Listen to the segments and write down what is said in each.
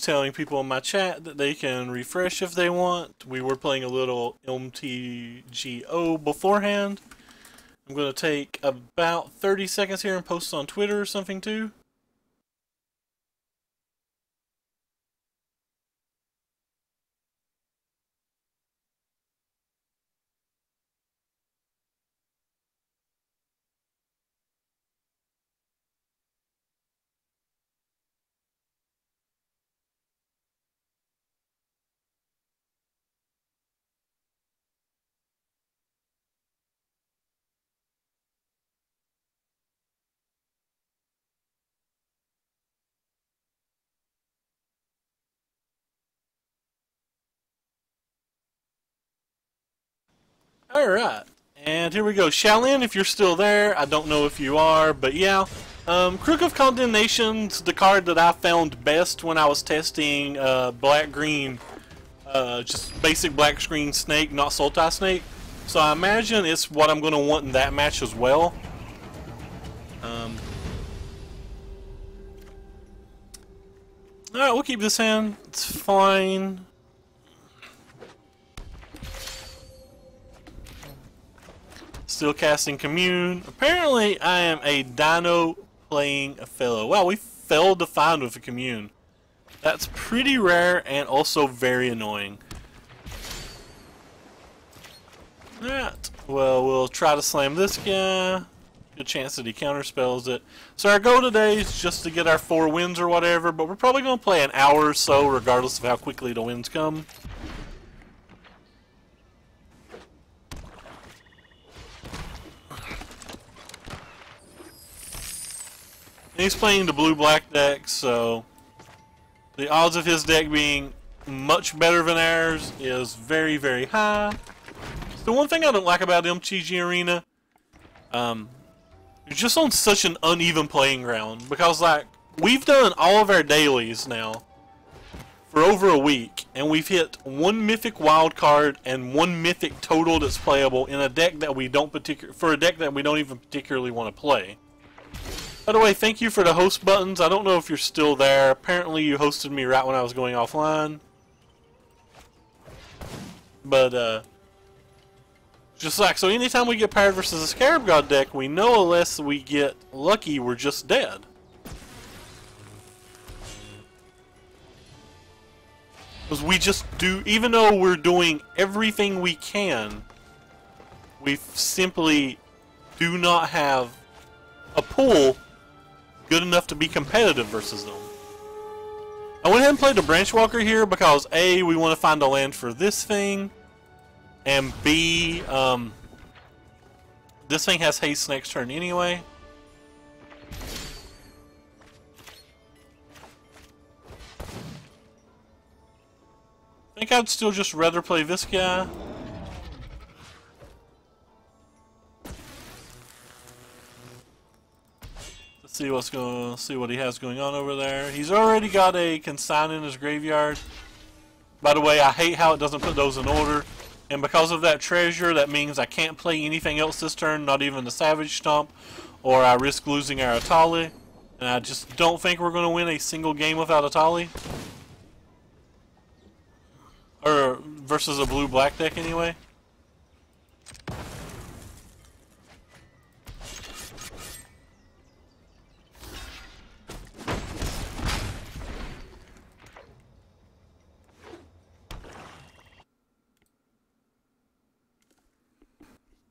telling people in my chat that they can refresh if they want. We were playing a little MTGO beforehand. I'm going to take about 30 seconds here and post on Twitter or something too. Alright, and here we go. Shaolin, if you're still there, I don't know if you are, but yeah. Crook of Condemnation's the card that I found best when I was testing black-green, just basic black-screen snake, not Sultai snake. So I imagine it's what I'm going to want in that match as well. Alright, we'll keep this hand. It's fine. Still casting Commune. Apparently, I am a Dino playing a fellow. Wow, we failed to find with a Commune. That's pretty rare and also very annoying. Alright, well, we'll try to slam this guy. Good chance that he counterspells it. So our goal today is just to get our 4 wins or whatever, but we're probably going to play an hour or so regardless of how quickly the wins come. He's playing the blue-black deck, so the odds of his deck being much better than ours is very, very high. The one thing I don't like about MTG Arena, you're just on such an uneven playing ground, because like we've done all of our dailies now for over a week, and we've hit 1 mythic wild card and 1 mythic total that's playable in a deck that we don't even particularly want to play. By the way, thank you for the host buttons. I don't know if you're still there. Apparently you hosted me right when I was going offline. But, just like, so anytime we get paired versus a Scarab God deck, we know unless we get lucky, we're just dead. Because we just do, even though we're doing everything we can, we simply do not have a pool good enough to be competitive versus them. I went ahead and played the Branch Walker here because A, we want to find a land for this thing, and B, this thing has haste next turn anyway. I think I'd still just rather play this guy. See what he has going on over there. He's already got a consign in his graveyard. By the way, I hate how it doesn't put those in order. And because of that treasure, that means I can't play anything else this turn, not even the Savage Stomp, or I risk losing our Atali. And I just don't think we're going to win a single game without Atali. Or versus a blue-black deck anyway.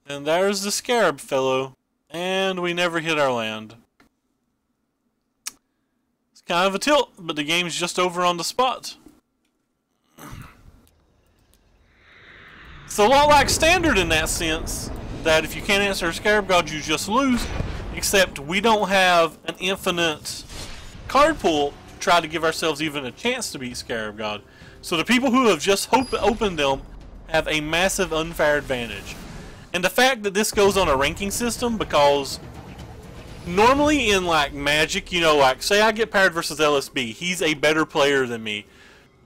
And there's the Scarab fellow, and we never hit our land. It's kind of a tilt, but the game's just over on the spot. It's a lot like Standard in that sense, that if you can't answer a Scarab God, you just lose, except we don't have an infinite card pool to try to give ourselves even a chance to beat Scarab God. So the people who have just opened them have a massive unfair advantage. And the fact that this goes on a ranking system, because normally in like Magic, you know, like say I get paired versus LSB, he's a better player than me,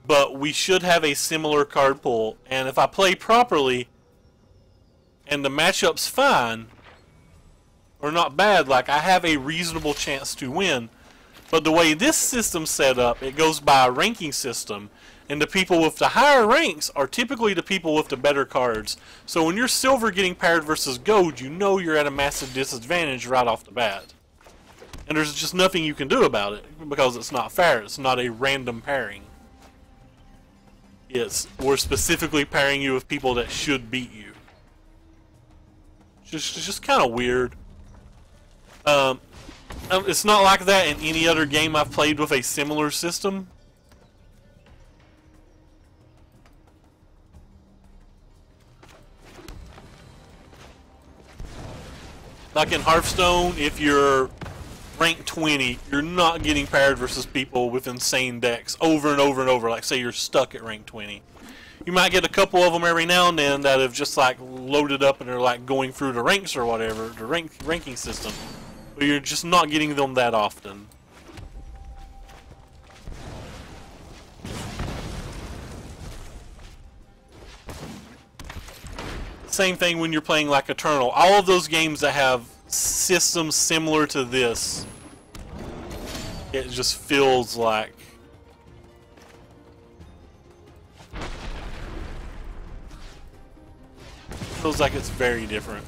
but we should have a similar card pool, and if I play properly and the matchup's fine or not bad, like I have a reasonable chance to win. But the way this system's set up, it goes by a ranking system, and the people with the higher ranks are typically the people with the better cards. So when you're silver getting paired versus gold, you know you're at a massive disadvantage right off the bat. And there's just nothing you can do about it, because it's not fair. It's not a random pairing. We're specifically pairing you with people that should beat you. Just kind of weird. It's not like that in any other game I've played with a similar system. Like in Hearthstone, if you're rank 20, you're not getting paired versus people with insane decks over and over and over. Like, say you're stuck at rank 20. You might get a couple of them every now and then that have just like loaded up and are like going through the ranks or whatever, the ranking system. But you're just not getting them that often. Same thing when you're playing like Eternal. All of those games that have systems similar to this, it just feels like it's very different.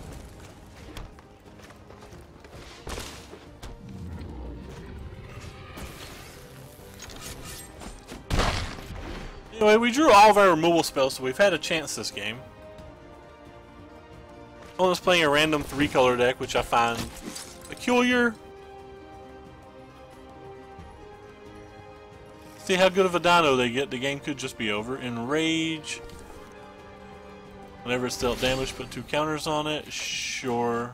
Anyway, we drew all of our removal spells, so we've had a chance this game. I was playing a random 3-color deck, which I find peculiar. See how good of a Dino they get. The game could just be over. Enrage. Whenever it's dealt damage, put 2 counters on it. Sure.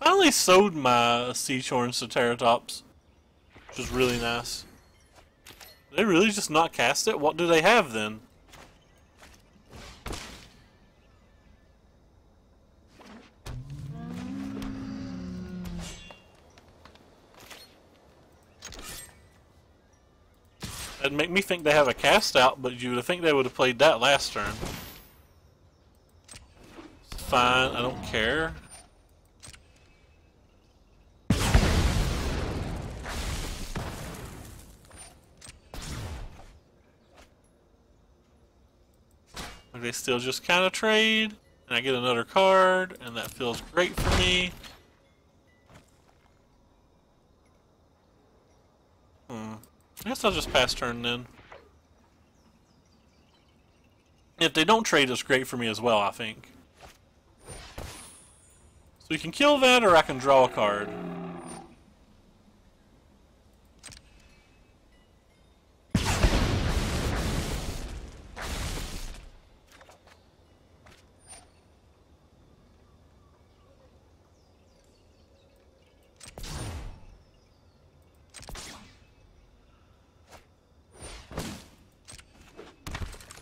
Finally sowed my Seashorn Ceratops, which is really nice. Did they really just not cast it? What do they have then? That'd make me think they have a cast out, but you would think they would have played that last turn. It's fine, I don't care. They still just kind of trade, and I get another card, and that feels great for me. I guess I'll just pass turn then. If they don't trade, it's great for me as well, I think. So we can kill that, or I can draw a card.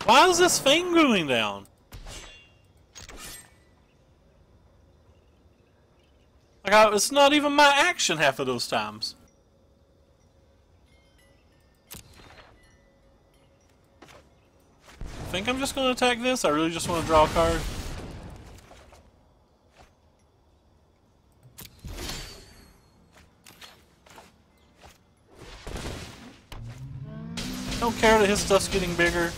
Why is this thing going down? Like, it's not even my action half of those times. I think I'm just going to attack this. I really just want to draw a card. Don't care that his stuff's getting bigger.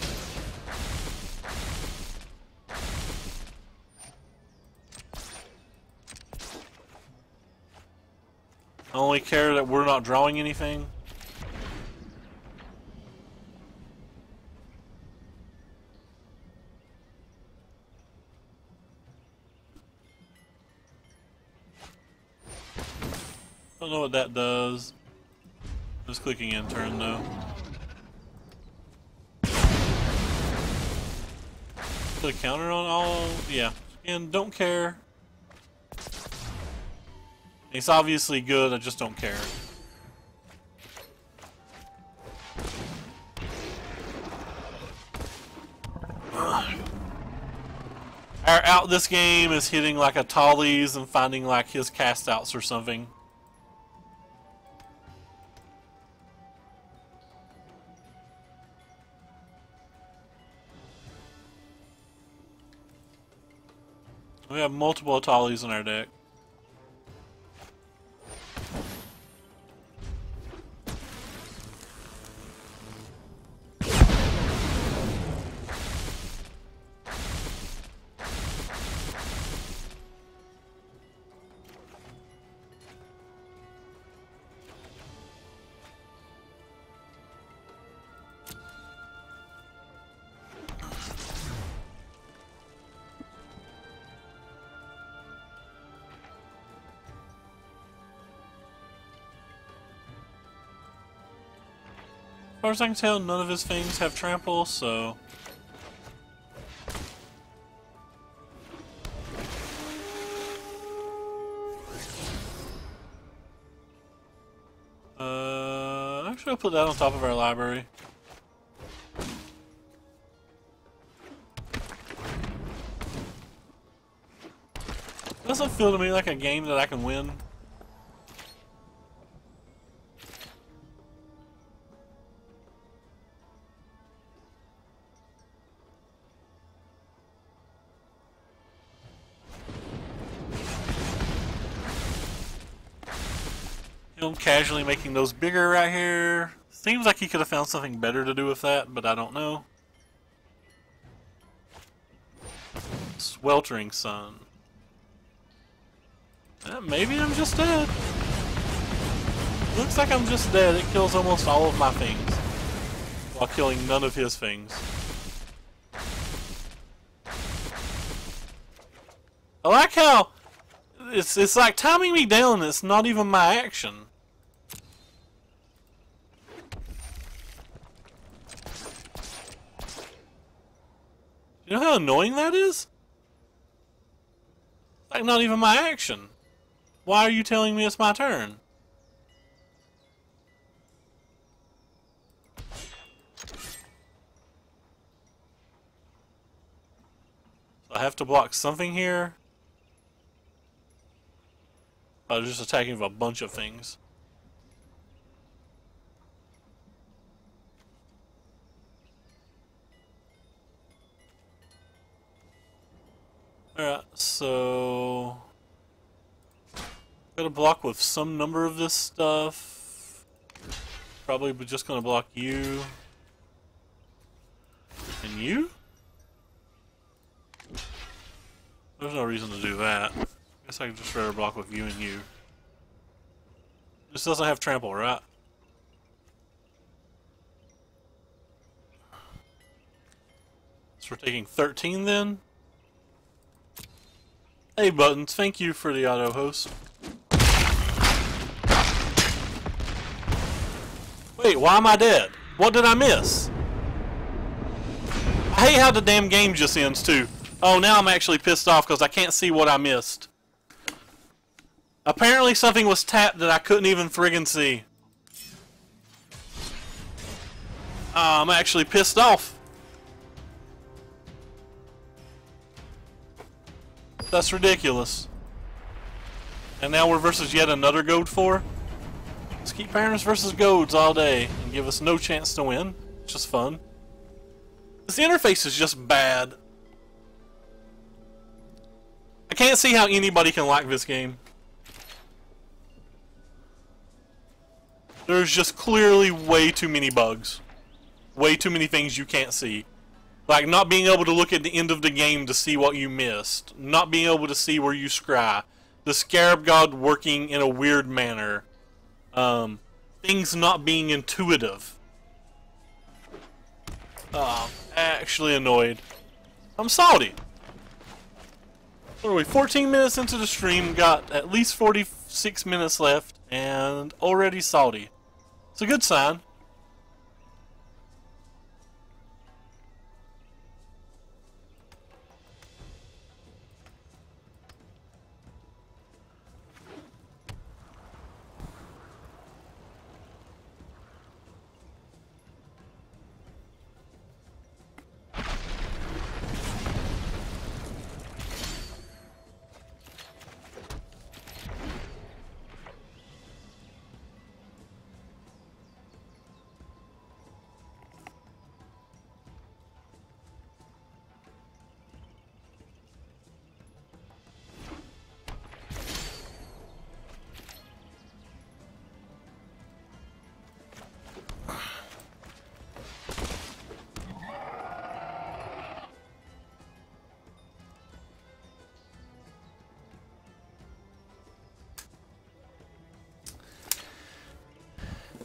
I only care that we're not drawing anything. Don't know what that does. Just clicking in turn though. Put a counter on all, yeah. And don't care. It's obviously good, I just don't care. doubt this game is hitting like a Tallies and finding like his cast outs or something. We have multiple Tallies in our deck. As far as I can tell, none of his things have trample, so... Actually I'll put that on top of our library. Doesn't feel to me like a game that I can win. Him casually making those bigger right here. Seems like he could have found something better to do with that, but I don't know. Sweltering Sun. Maybe I'm just dead. Looks like I'm just dead. It kills almost all of my things, while killing none of his things. I like how it's like timing me down and it's not even my action. You know how annoying that is? Like not even my action. Why are you telling me it's my turn? So I have to block something here. Oh, they're just attacking with a bunch of things. Alright, so... Gotta block with some number of this stuff. Probably just gonna block you. And you? There's no reason to do that. I guess I could just rather block with you and you. This doesn't have trample, right? So we're taking 13 then? Hey Buttons, thank you for the auto host. Wait, why am I dead? What did I miss? I hate how the damn game just ends too. Oh, now I'm actually pissed off because I can't see what I missed. Apparently something was tapped that I couldn't even friggin' see. I'm actually pissed off. That's ridiculous. And now we're versus yet another Goat 4. Let's keep Parents versus Goats all day and give us no chance to win. It's just fun. This interface is just bad. I can't see how anybody can like this game. There's just clearly way too many bugs. Way too many things you can't see. Like not being able to look at the end of the game to see what you missed. Not being able to see where you scry. The Scarab God working in a weird manner. Things not being intuitive. I'm actually annoyed. I'm salty. What are we, 14 minutes into the stream, got at least 46 minutes left, and already salty. It's a good sign.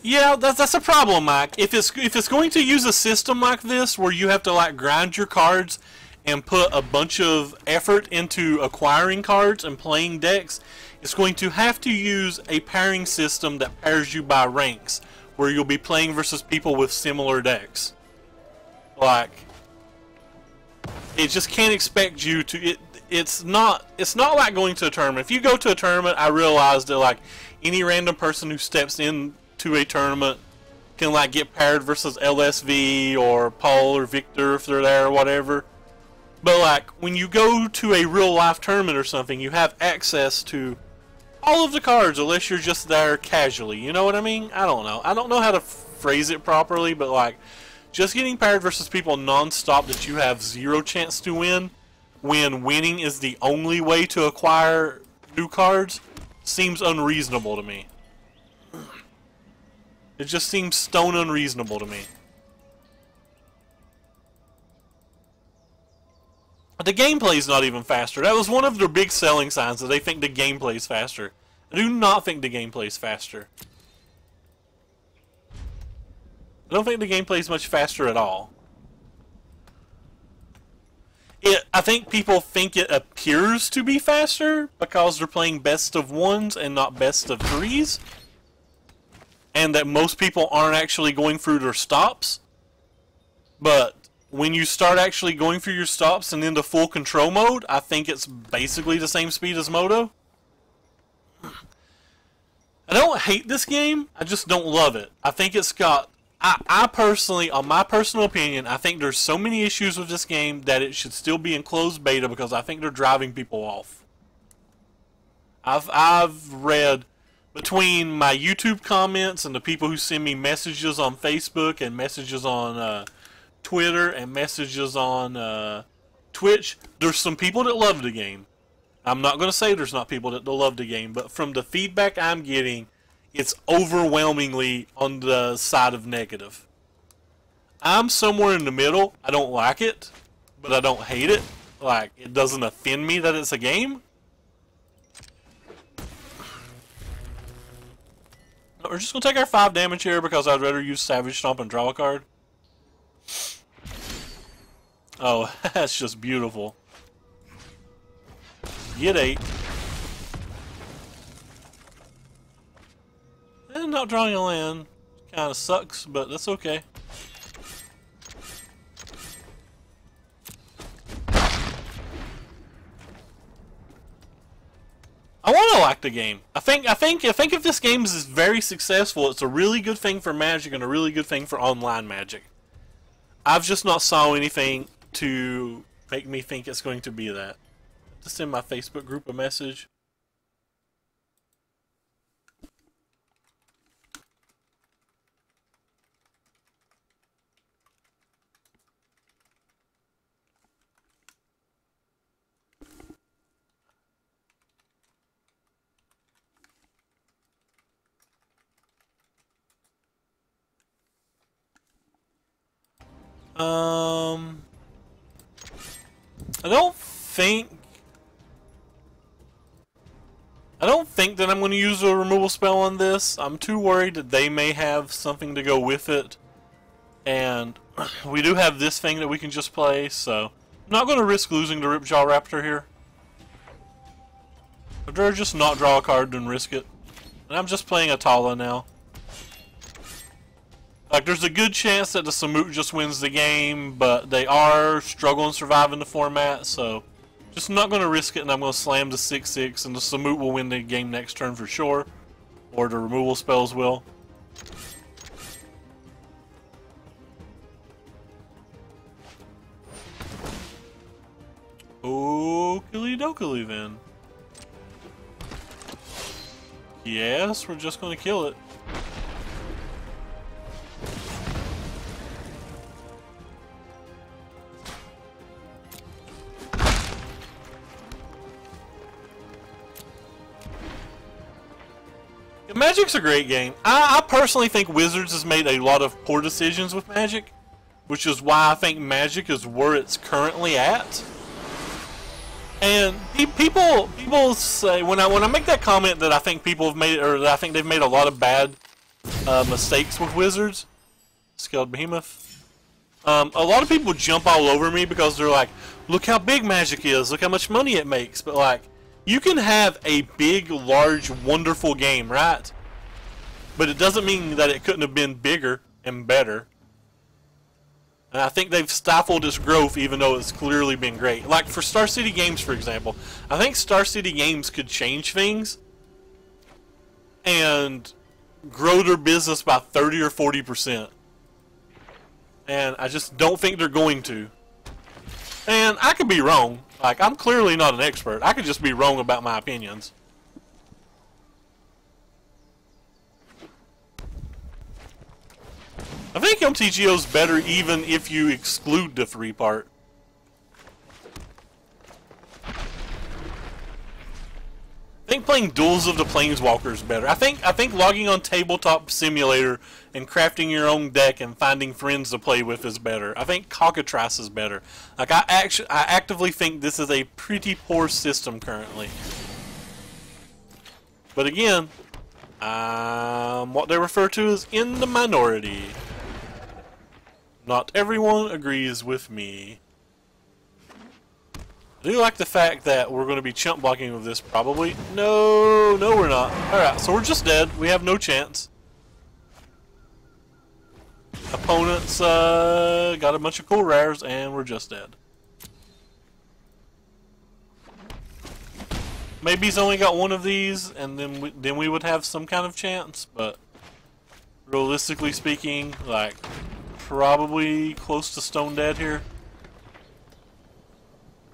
Yeah, that's a problem, Mike. If it's going to use a system like this where you have to like grind your cards and put a bunch of effort into acquiring cards and playing decks, it's going to have to use a pairing system that pairs you by ranks, where you'll be playing versus people with similar decks. Like, it just can't expect you to. It's not like going to a tournament. If you go to a tournament, I realize that like any random person who steps into a tournament can like get paired versus LSV or Paul or Victor if they're there or whatever. But like when you go to a real life tournament or something, you have access to all of the cards unless you're just there casually. You know what I mean? I don't know. I don't know how to phrase it properly, but like just getting paired versus people non-stop that you have zero chance to win, when winning is the only way to acquire new cards, seems unreasonable to me. It just seems stone unreasonable to me. The gameplay's not even faster. That was one of their big selling signs, that they think the gameplay's faster. I do not think the gameplay's faster. I don't think the gameplay's much faster at all. I think people think it appears to be faster because they're playing best of ones and not best of threes. And that most people aren't actually going through their stops. But when you start actually going through your stops and into full control mode, I think it's basically the same speed as Moto. I don't hate this game, I just don't love it. I think it's got... I personally, on my personal opinion, I think there's so many issues with this game that it should still be in closed beta because I think they're driving people off. I've read between my YouTube comments and the people who send me messages on Facebook and messages on Twitter and messages on Twitch, there's some people that love the game. I'm not going to say there's not people that love the game, but from the feedback I'm getting, it's overwhelmingly on the side of negative. I'm somewhere in the middle. I don't like it, but I don't hate it. Like, it doesn't offend me that it's a game. We're just going to take our 5 damage here because I'd rather use Savage Stomp and draw a card. Oh, that's just beautiful. Get 8. And not drawing a land kind of sucks, but that's okay. I want to like the game. I think if this game is very successful, it's a really good thing for Magic and a really good thing for online Magic. I've just not saw anything to make me think it's going to be that. Just send my Facebook group a message. I don't think that I'm going to use a removal spell on this. I'm too worried that they may have something to go with it. And we do have this thing that we can just play, so I'm not going to risk losing the Ripjaw Raptor here. I'd rather just not draw a card than risk it. And I'm just playing Atala now. Like, there's a good chance that the Samut just wins the game, but they are struggling to survive in the format, so just not going to risk it, and I'm going to slam the 6/6, and the Samut will win the game next turn for sure. Or the removal spells will. Okie dokie then. Yes, we're just going to kill it. Magic's a great game. I personally think Wizards has made a lot of poor decisions with Magic, which is why I think Magic is where it's currently at. And people say, when I make that comment that I think people have made, or that I think they've made a lot of bad mistakes with wizards. Scaled behemoth. A lot of people jump all over me because they're like, look how big Magic is, look how much money it makes. But like, you can have a big, large, wonderful game, right? But it doesn't mean that it couldn't have been bigger and better. And I think they've stifled its growth even though it's clearly been great. Like for Star City Games, for example. I think Star City Games could change things and grow their business by 30 or 40%. And I just don't think they're going to. And I could be wrong. Like, I'm clearly not an expert. I could just be wrong about my opinions. I think MTGO's better even if you exclude the 3-part. I think playing Duels of the Planeswalkers is better. I think logging on Tabletop Simulator and crafting your own deck and finding friends to play with is better. I think Cockatrice is better. Like I actively think this is a pretty poor system currently. But again, what they refer to as in the minority. Not everyone agrees with me. I do like the fact that we're going to be chump blocking with this probably. No, we're not. Alright, so we're just dead. We have no chance. Opponents got a bunch of cool rares and we're just dead. Maybe he's only got one of these and then we would have some kind of chance, but realistically speaking, like probably close to stone dead here.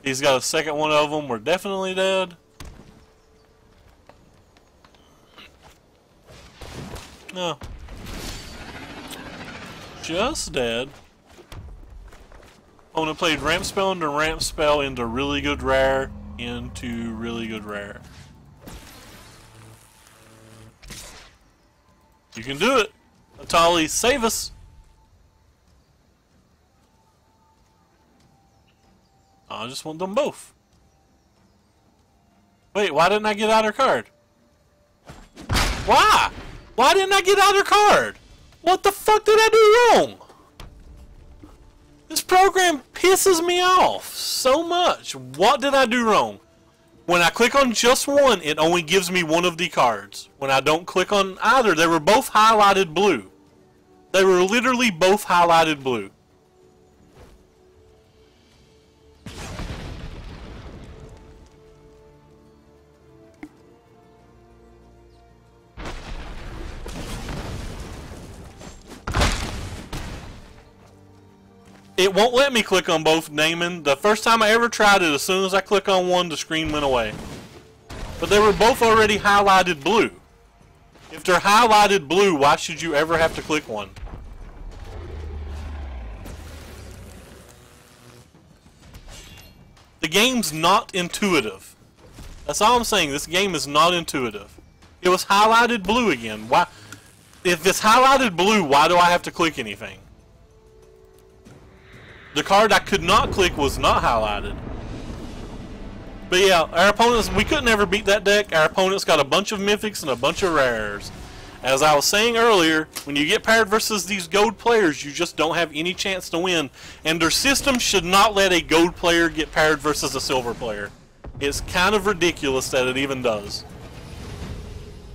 He's got a second one of them. We're definitely dead. No. Just dead. Opponent played ramp spell into ramp spell into really good rare into really good rare. You can do it. Atali, save us. I just want them both. Wait, why didn't I get out her card? Why? Why didn't I get out her card? What the fuck did I do wrong? This program pisses me off so much. What did I do wrong? When I click on just one, it only gives me one of the cards. When I don't click on either, they were both highlighted blue. They were literally both highlighted blue. It won't let me click on both naming. The first time I ever tried it, as soon as I click on one, the screen went away. But they were both already highlighted blue. If they're highlighted blue, why should you ever have to click one? The game's not intuitive. That's all I'm saying. This game is not intuitive. It was highlighted blue again. Why? If it's highlighted blue, why do I have to click anything? The card I could not click was not highlighted. But yeah, our opponents, we couldn't ever beat that deck. Our opponents got a bunch of mythics and a bunch of rares. As I was saying earlier, when you get paired versus these gold players, you just don't have any chance to win. And their system should not let a gold player get paired versus a silver player. It's kind of ridiculous that it even does.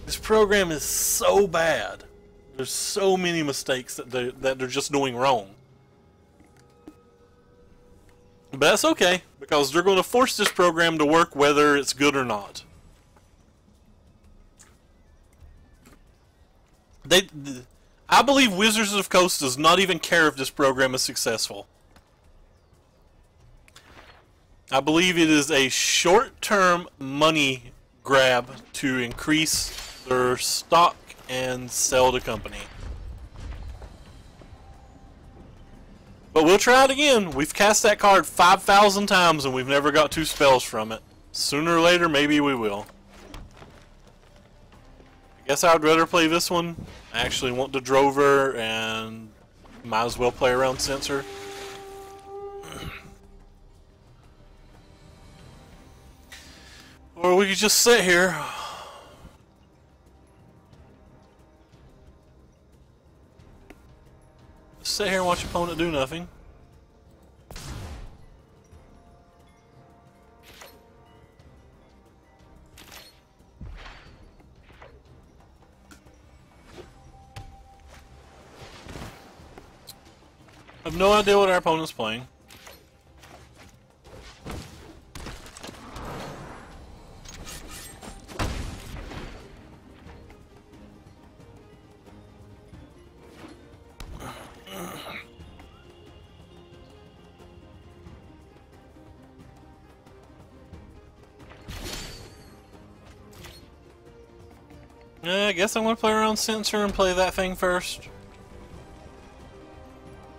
This program is so bad. There's so many mistakes that they're just doing wrong. But that's okay, because they're going to force this program to work whether it's good or not. I believe Wizards of the Coast does not even care if this program is successful. I believe it is a short-term money grab to increase their stock and sell the company. But we'll try it again. We've cast that card 5,000 times and we've never got 2 spells from it. Sooner or later, maybe we will. I guess I would rather play this one. I actually want the Drover and might as well play around Censor. Or we could just sit here. Just sit here and watch your opponent do nothing. I have no idea what our opponent's playing. Yeah, I guess I'm gonna play around Sensor and play that thing first.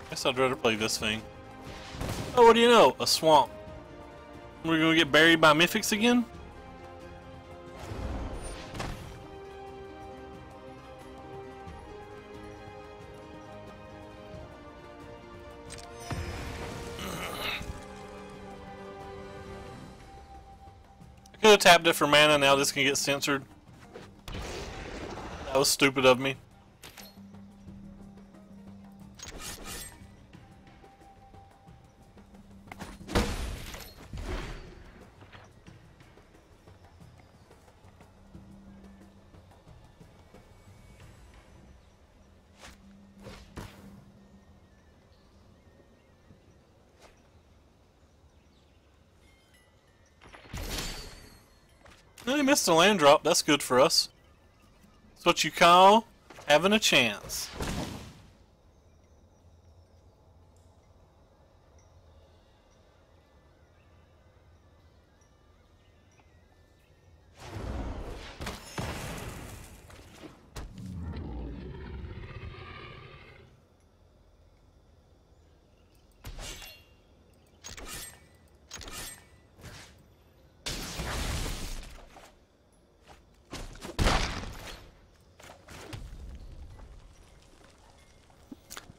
Guess I'd rather play this thing. Oh, what do you know? A swamp. We're gonna get buried by mythics again? I could have tapped it for mana, now this can get censored. That was stupid of me. Well, he missed a land drop. That's good for us. That's what you call having a chance.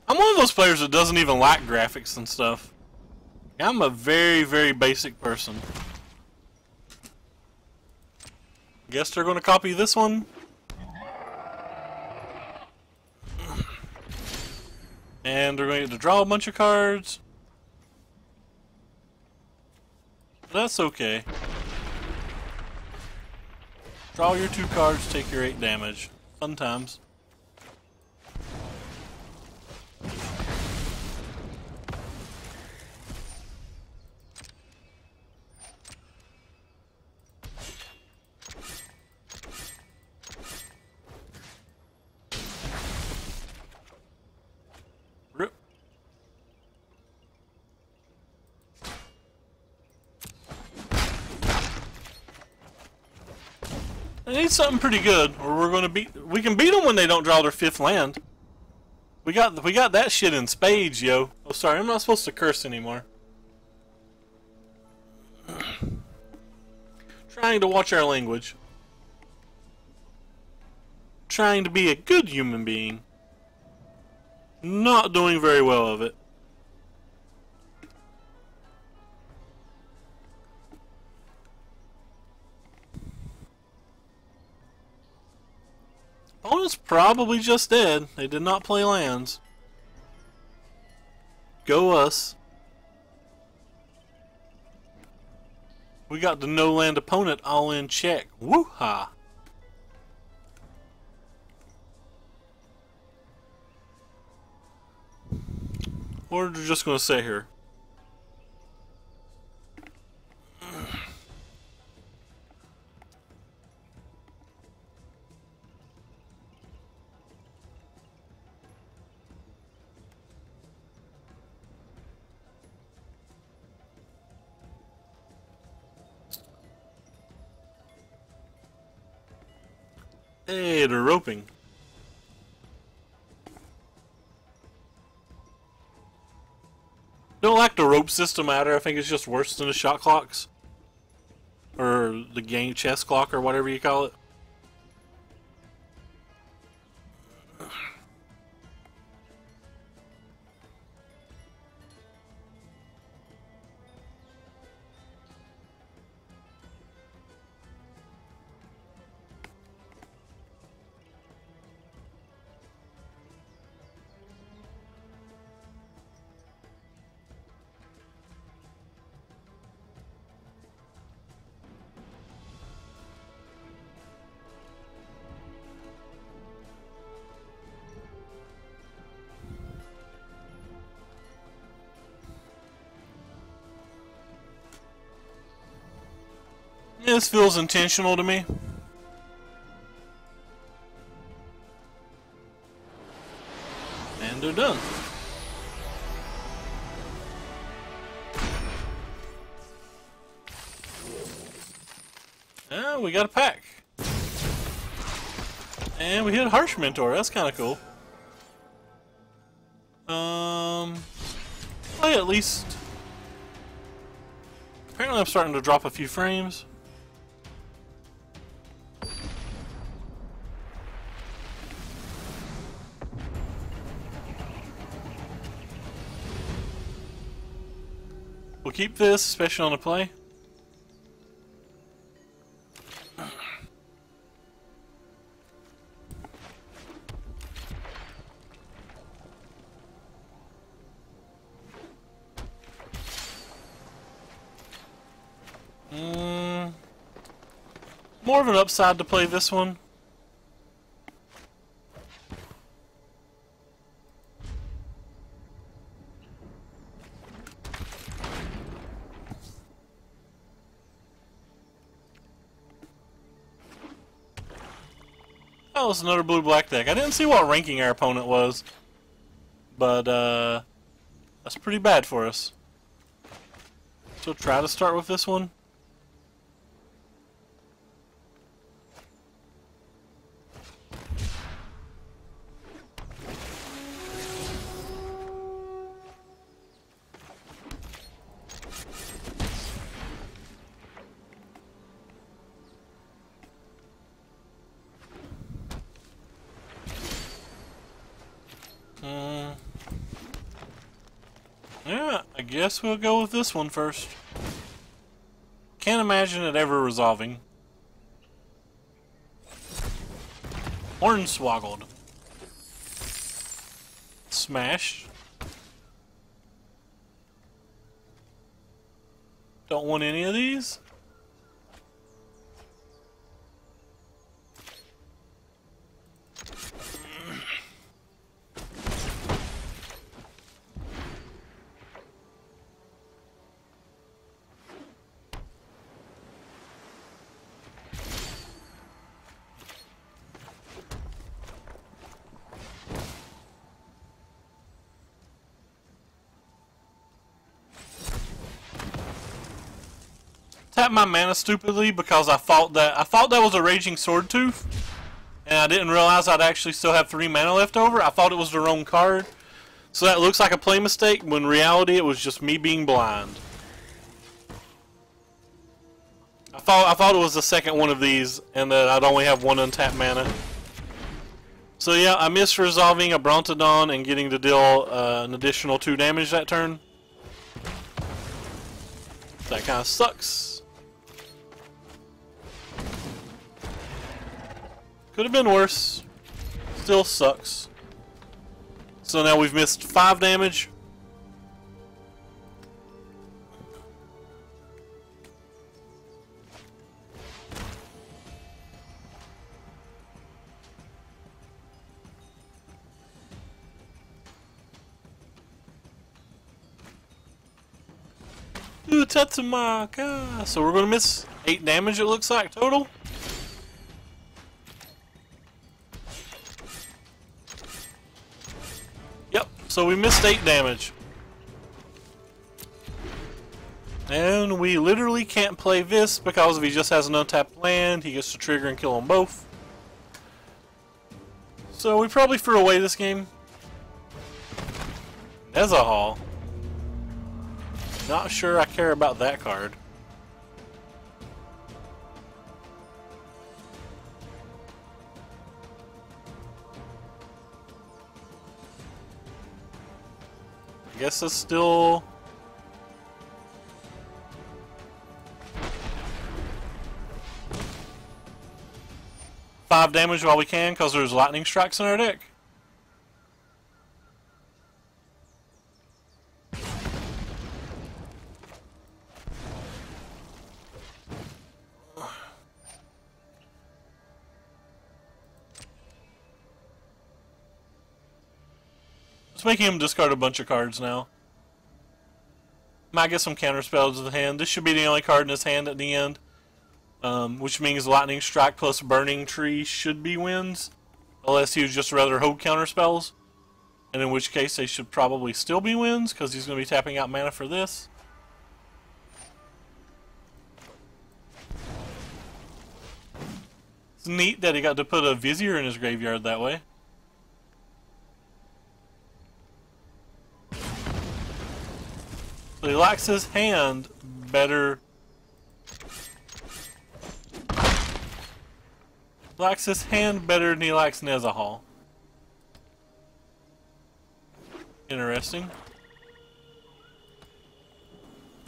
I'm one of those players that doesn't even like graphics and stuff. I'm a very, very basic person. Guess they're going to copy this one. And they're going to get to draw a bunch of cards. That's okay. Draw your 2 cards, take your 8 damage. Fun times. Rip. They need something pretty good, or we're gonna beat. We can beat them when they don't draw their 5th land. We got that shit in spades, yo. Oh, sorry, I'm not supposed to curse anymore. Trying to watch our language. Trying to be a good human being. Not doing very well of it. Opponent's probably just dead. They did not play lands. Go us. We got the no land opponent all in check. Woo-ha! Or they're just gonna sit here. Hey, they're roping. Don't like the rope system either. I think it's just worse than the shot clocks. Or the game chess clock or whatever you call it. This feels intentional to me. And they're done. We got a pack. And we hit a Harsh Mentor. That's kind of cool. Play at least. Apparently I'm starting to drop a few frames. We'll keep this, especially on the play. More of an upside to play this one. Oh, it's another blue-black deck. I didn't see what ranking our opponent was, but that's pretty bad for us. So try to start with this one. Yeah, I guess we'll go with this one first. Can't imagine it ever resolving. Hornswoggled. Smash. Don't want any of these. Tapped my mana stupidly because I thought that was a Raging Sword Tooth, and I didn't realize I'd actually still have 3 mana left over. I thought it was the wrong card, so that looks like a play mistake, when in reality it was just me being blind. I thought it was the second one of these, and that I'd only have 1 untapped mana. So yeah, I missed resolving a Brontodon and getting to deal an additional 2 damage that turn. That kind of sucks. Could have been worse. Still sucks. So now we've missed 5 damage. Ooh, Tatsumaka. So we're going to miss 8 damage, it looks like, total. Yep, so we missed 8 damage. And we literally can't play this because if he just has an untapped land, he gets to trigger and kill them both. So we probably threw away this game. Nezahal. Not sure I care about that card. I guess it's still... five damage while we can, because there's lightning strikes in our deck. It's making him discard a bunch of cards now. Might get some counter spells to the hand. This should be the only card in his hand at the end. which means Lightning Strike plus Burning Tree should be wins, unless he would just rather hold counter spells, and in which case they should probably still be wins, because he's going to be tapping out mana for this. It's neat that he got to put a Vizier in his graveyard that way. So he likes his hand better. Likes his hand better than he likes Nezahal. Interesting.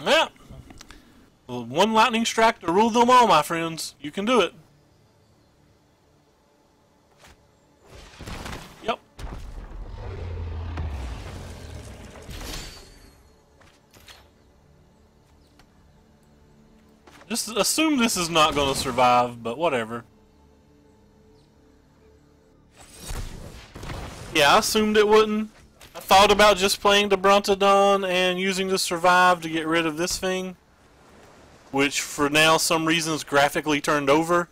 Yeah. Well, one lightning strike to rule them all, my friends. You can do it. Yep. Just assume this is not going to survive, but whatever. Yeah, I assumed it wouldn't. I thought about just playing the Brontodon and using the Survive to get rid of this thing, which for now some reasons graphically turned over,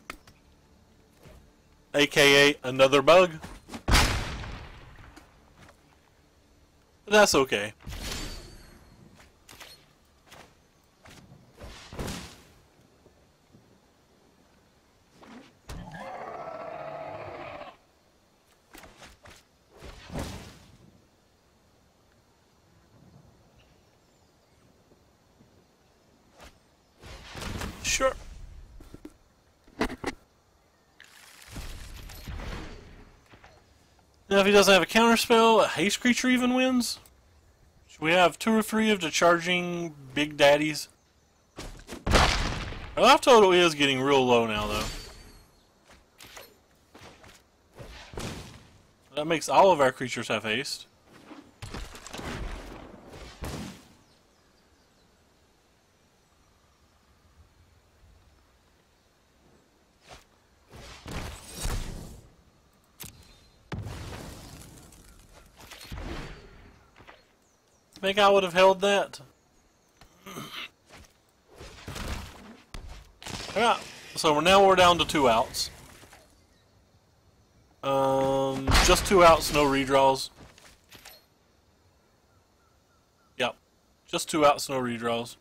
aka another bug. But that's okay. Sure. Now if he doesn't have a counterspell, a haste creature even wins. Should we have 2 or 3 of the charging big daddies? Our life total is getting real low now though. That makes all of our creatures have haste. Think I would have held that? Yeah, so now we're down to 2 outs. Just 2 outs, no redraws. Yep, just 2 outs, no redraws.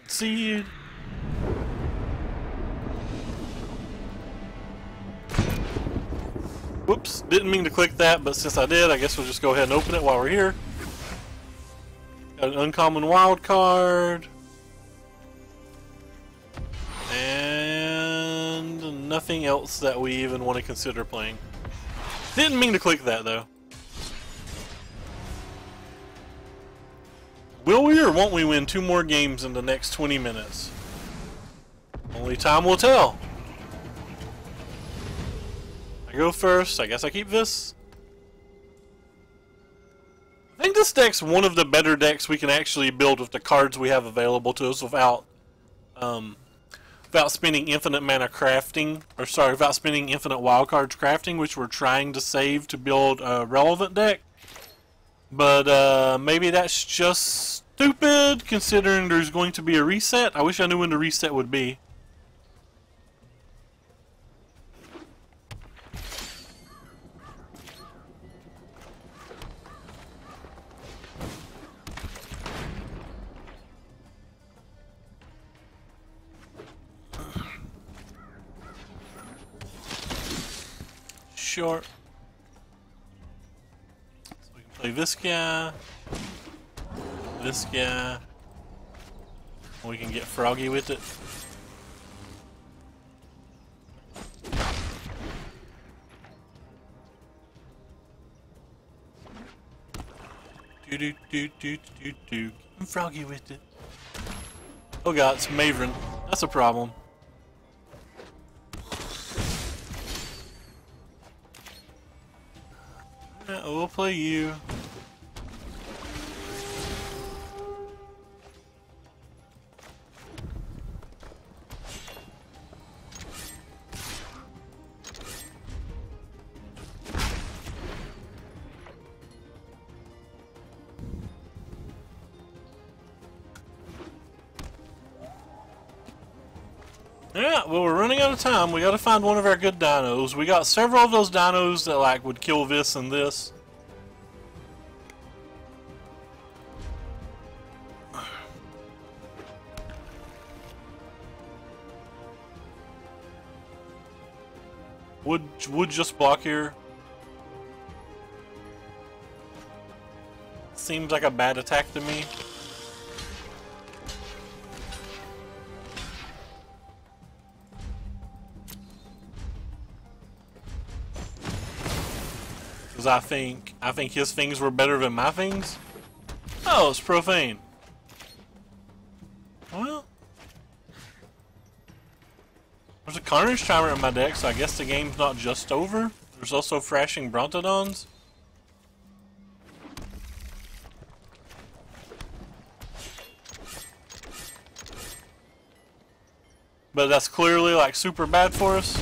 Seed. Whoops, didn't mean to click that, but since I did, I guess we'll just go ahead and open it while we're here. Got an uncommon wild card. And nothing else that we even want to consider playing. Didn't mean to click that, though. Will we or won't we win 2 more games in the next 20 minutes? Only time will tell. I go first. I guess I keep this. I think this deck's one of the better decks we can actually build with the cards we have available to us without spending infinite mana crafting, or sorry, without spending infinite wildcards crafting, which we're trying to save to build a relevant deck. But maybe that's just stupid considering there's going to be a reset. I wish I knew when the reset would be. Sure. So we can play this guy, we can get froggy with it. I'm froggy with it. Oh god, it's Maven. That's a problem. We'll play you. Yeah, well, we're running out of time. We gotta find one of our good dinos. We got several of those dinos that, like, would kill this and this. Would just block here. Seems like a bad attack to me. Because I think his things were better than my things. Oh, it's profane. Well, there's a Carnage Timer in my deck, so I guess the game's not just over. There's also Thrashing Brontodons. But that's clearly, like, super bad for us.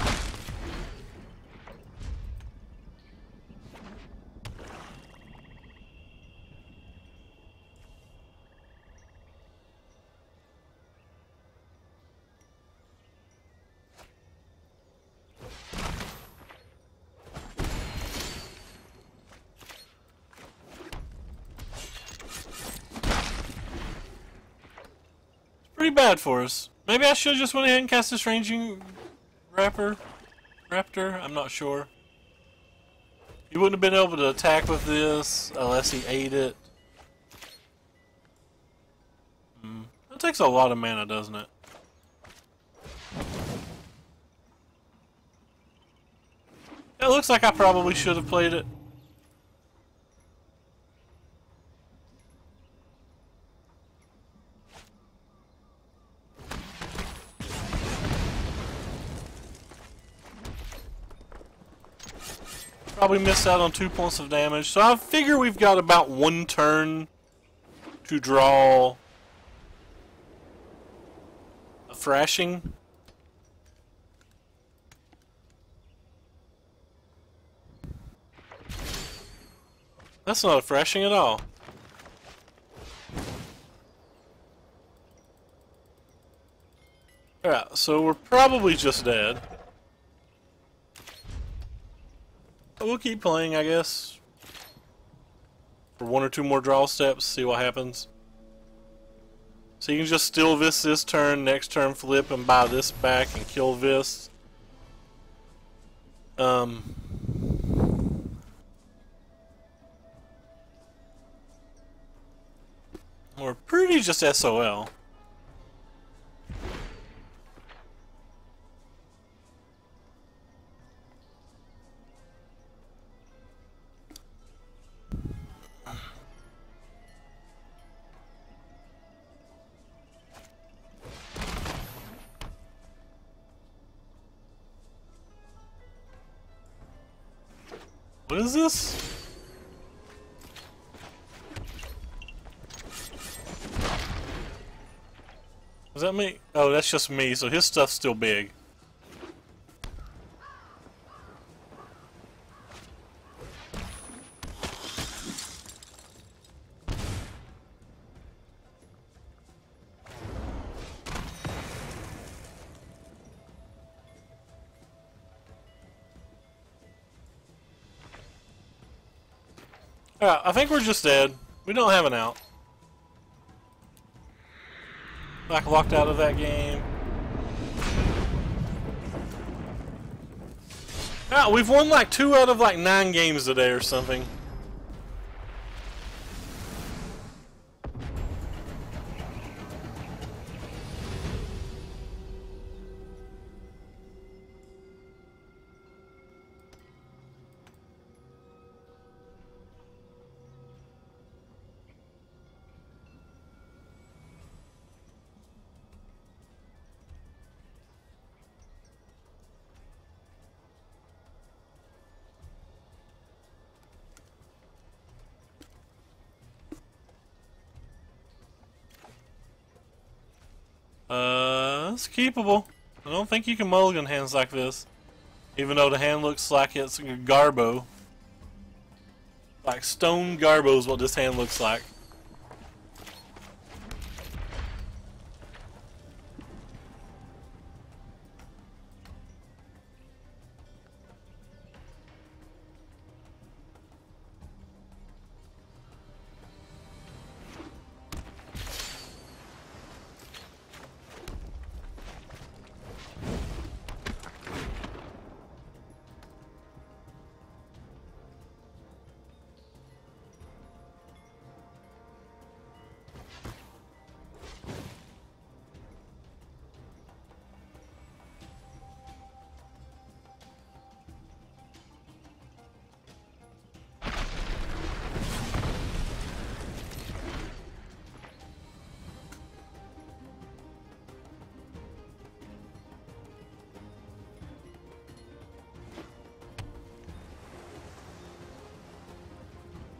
Pretty bad for us. Maybe I should have just went ahead and cast this Ranging Raptor. I'm not sure. He wouldn't have been able to attack with this unless he ate it. That takes a lot of mana, doesn't it? It looks like I probably should have played it. Probably missed out on 2 points of damage. So I figure we've got about 1 turn to draw a Thrashing. That's not a Thrashing at all. Alright, so we're probably just dead. We'll keep playing, I guess, for 1 or 2 more draw steps, see what happens. So you can just steal this turn, next turn flip and buy this back and kill this. We're pretty just SOL. What is this? Is that me? Oh, that's just me, so his stuff's still big. Alright, I think we're just dead. We don't have an out. Like, locked out of that game. Alright, we've won like 2 out of like 9 games today or something. It's keepable. I don't think you can mulligan hands like this. Even though the hand looks like it's Garbo. Like stone Garbo is what this hand looks like.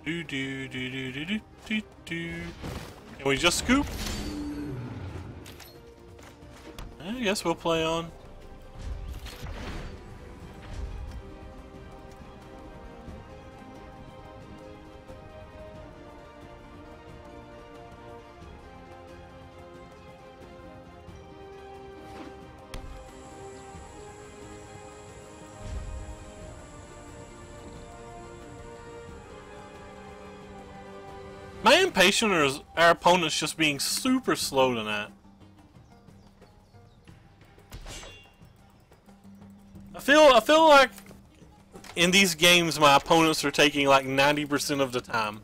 Do do do do do do do do. Can we just scoop? I guess we'll play on. Am I impatient, or is our opponents just being super slow tonight? I feel like in these games my opponents are taking like 90% of the time.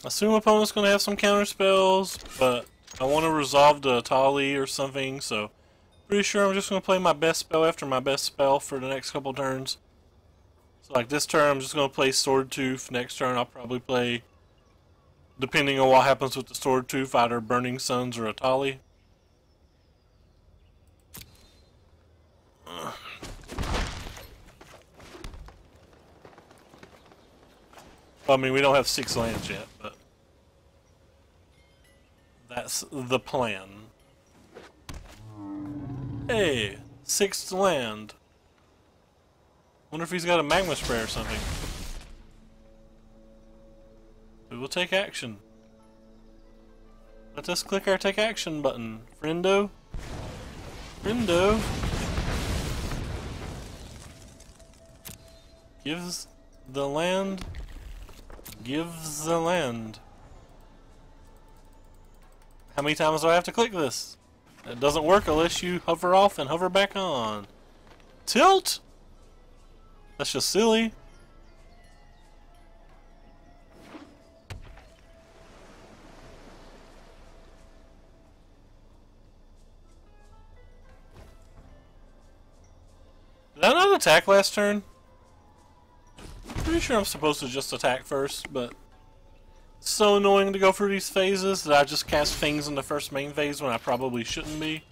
I assume opponent's going to have some counter spells, but I want to resolve the Tali or something, so pretty sure I'm just going to play my best spell after my best spell for the next couple turns. So like this turn I'm just going to play Sword Tooth. Next turn I'll probably play, depending on what happens with the Sword Tooth, either Burning Suns or a Tali. I mean, we don't have 6 lands yet, but that's the plan. Hey, 6th land. Wonder if he's got a magma spray or something. We will take action. Let us click our take action button. Friendo. Friendo. Gives the land. Gives the land. How many times do I have to click this? It doesn't work unless you hover off and hover back on. Tilt? That's just silly. Did I not attack last turn? Pretty sure I'm supposed to just attack first, but it's so annoying to go through these phases that I just cast things in the first main phase when I probably shouldn't be.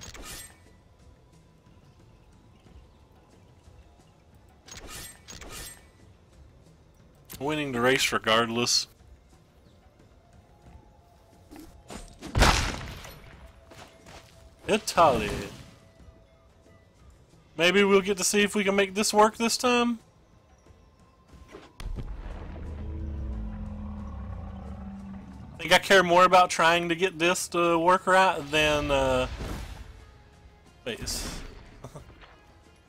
Winning the race regardless. Italy. Maybe we'll get to see if we can make this work this time. I think I care more about trying to get this to work right than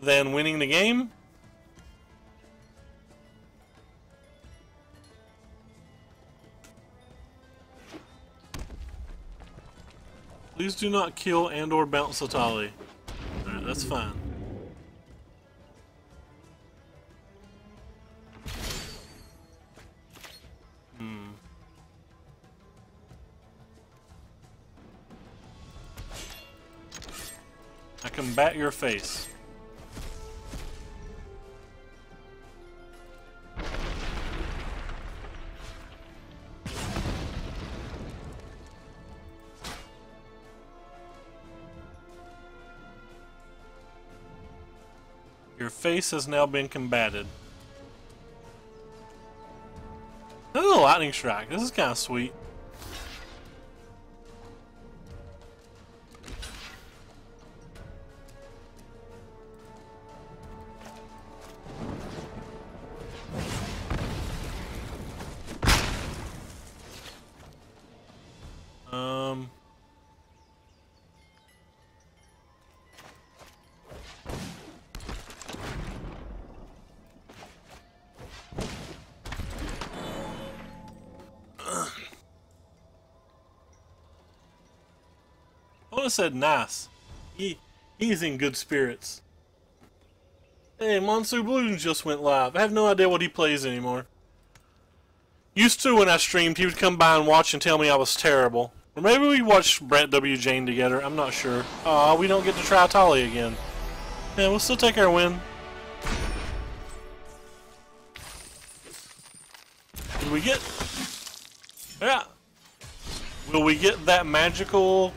than winning the game. Please do not kill and or bounce a Tali. Alright, that's fine. I can bat your face. Your face has now been combated. This is a lightning strike. This is kind of sweet. I said nice. He's in good spirits. Hey, Monsoon Balloons just went live. I have no idea what he plays anymore. Used to when I streamed, he would come by and watch and tell me I was terrible. Or maybe we watched Brett W. Jane together. I'm not sure. Aw, we don't get to try Tali again. Yeah, we'll still take our win. Did we get... Yeah. Will we get that magical...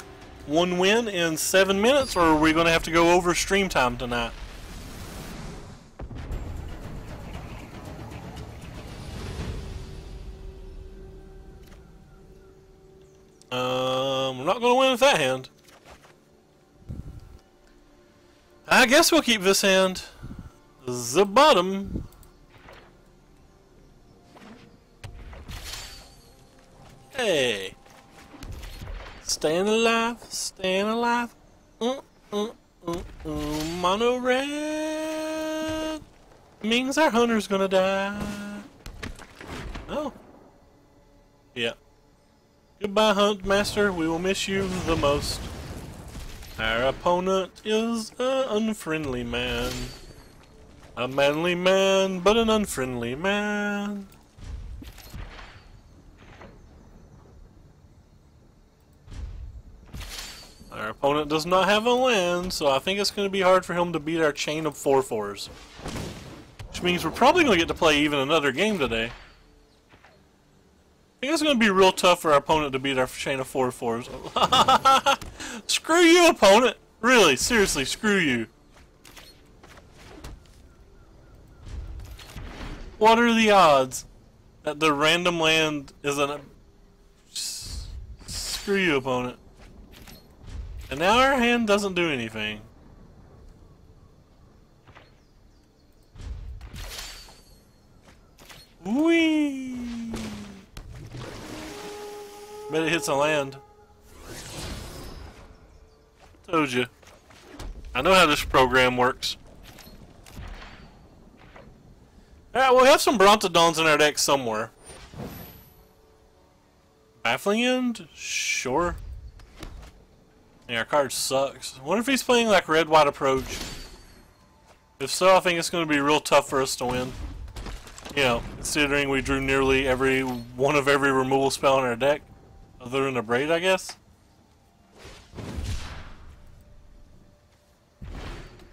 one win in 7 minutes, or are we going to have to go over stream time tonight? We're not going to win with that hand. I guess we'll keep this hand. The bottom. Hey. Staying alive, staying alive. Mono red means our hunter's gonna die. Oh. Yeah. Goodbye, Hunt Master. We will miss you the most. Our opponent is an unfriendly man. A manly man, but an unfriendly man. Our opponent does not have a land, so I think it's going to be hard for him to beat our chain of 4/4s. Which means we're probably going to get to play even another game today. I think it's going to be real tough for our opponent to beat our chain of 4/4s. Screw you, opponent! Really, seriously, screw you. What are the odds that the random land is an... Screw you, opponent. And now our hand doesn't do anything. Whee! Bet it hits a land. Told you. I know how this program works. Alright, we'll have some Brontodons in our deck somewhere. Baffling End? Sure. Yeah, our card sucks. I wonder if he's playing like red-white approach. If so, I think it's going to be real tough for us to win. You know, considering we drew nearly every removal spell in our deck. Other than a Braid, I guess.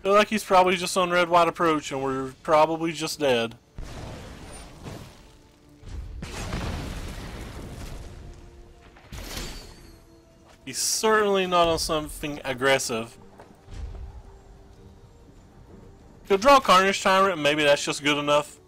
Feel like he's probably just on red-white approach and we're probably just dead. He's certainly not on something aggressive. Could draw Carnage Tyrant, and maybe that's just good enough.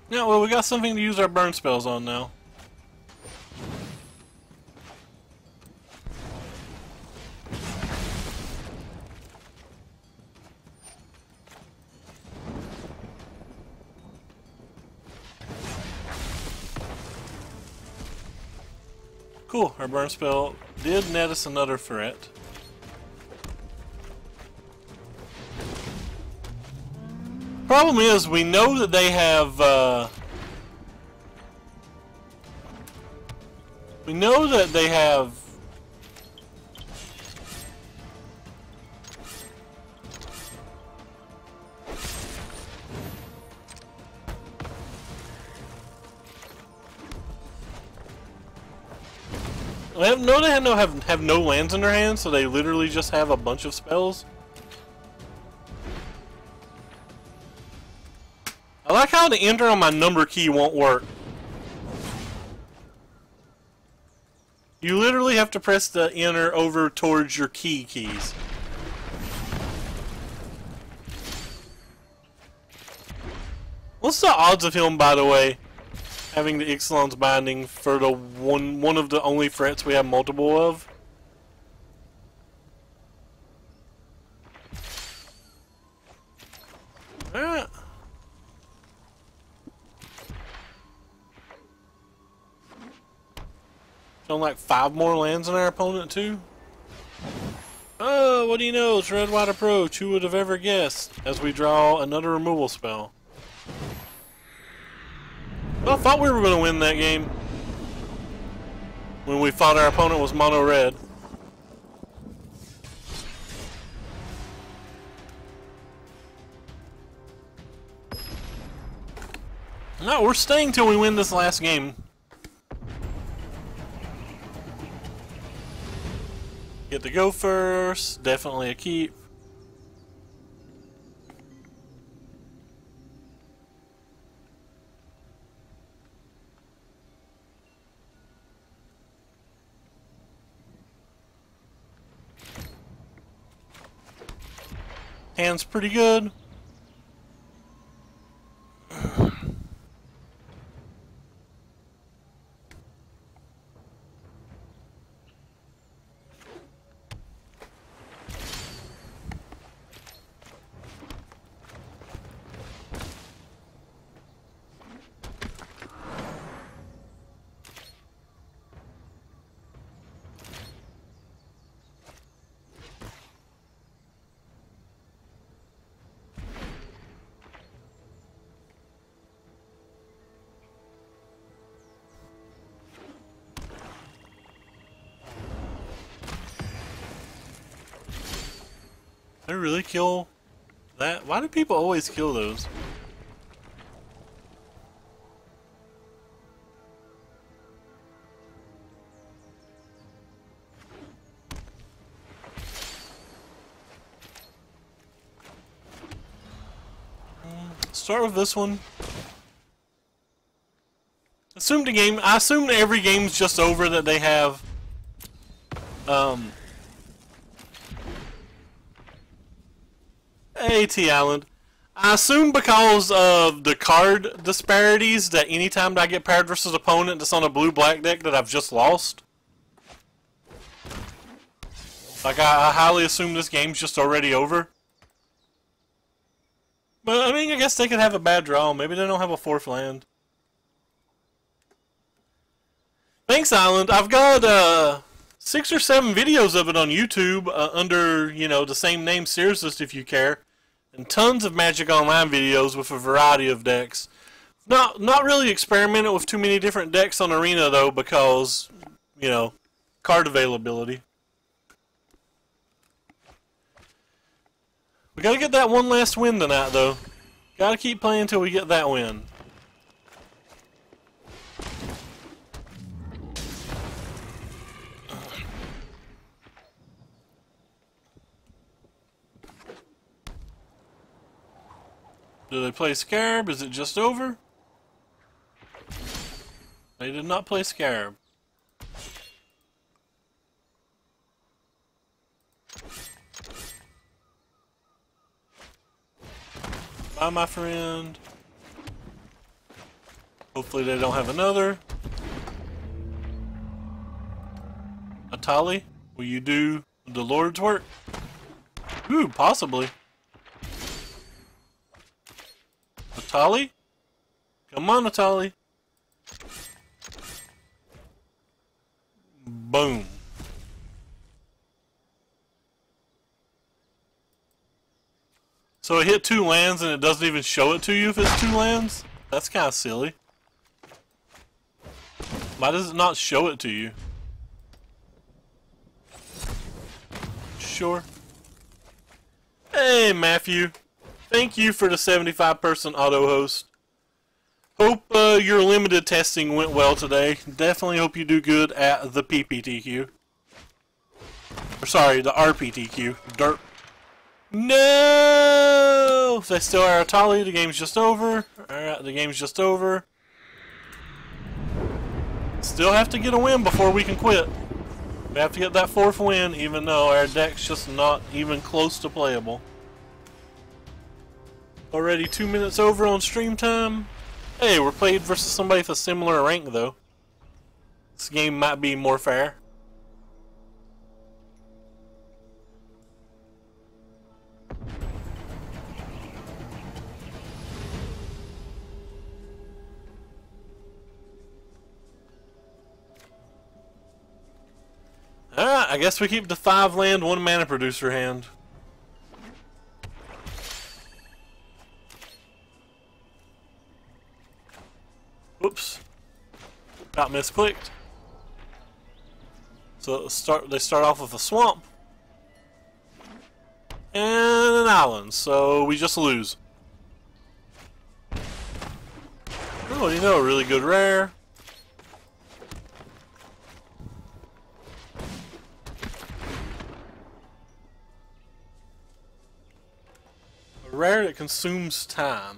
Yeah, well, we got something to use our burn spells on now. Cool, our burn spell did net us another threat. Problem is, we know that they have, we know that they have No, they have no lands in their hands, so they literally just have a bunch of spells. I like how the enter on my number key won't work. You literally have to press the enter over towards your keys. What's the odds of him, by the way, having the Ixalan's Binding for the one of the only threats we have multiple of? Alright. Showing like 5 more lands in our opponent too. Oh, what do you know? It's red white approach. Who would have ever guessed? As we draw another removal spell. Well, I thought we were going to win that game when we thought our opponent was mono red. No, we're staying till we win this last game. Get to go first. Definitely a keep. Hand's pretty good. Did I really kill that? Why do people always kill those? Start with this one. I assume every game's just over that they have Hey, T. Allen. I assume because of the card disparities that anytime I get paired versus opponent that's on a blue-black deck that I've just lost. Like, I highly assume this game's just already over. But, I mean, I guess they could have a bad draw. Maybe they don't have a 4th land. Thanks, Island. I've got 6 or 7 videos of it on YouTube under, you know, the same name, Sears List, if you care. And tons of Magic Online videos with a variety of decks. Not really experimented with too many different decks on Arena, though, because, you know, card availability. We gotta get that one last win tonight, though. Gotta keep playing until we get that win. Do they play Scarab? Is it just over? They did not play Scarab. Bye, my friend. Hopefully they don't have another. Atali, will you do the Lord's work? Ooh, possibly. Atali? Come on, Atali. Boom. So it hit 2 lands and it doesn't even show it to you if it's 2 lands? That's kind of silly. Why does it not show it to you? Sure. Hey, Matthew. Thank you for the 75-person auto host. Hope your limited testing went well today. Definitely hope you do good at the PPTQ. Or sorry, the RPTQ. Derp. No! They still are a tally. The game's just over. Alright, the game's just over. Still have to get a win before we can quit. We have to get that 4th win, even though our deck's just not even close to playable. Already 2 minutes over on stream time. Hey, we're played versus somebody with a similar rank, though. This game might be more fair. Alright, I guess we keep the 5 land, 1 mana producer hand. Whoops. Got misclicked. So they start off with a swamp. And an island, so we just lose. Oh, you know, a really good rare. A rare that consumes time.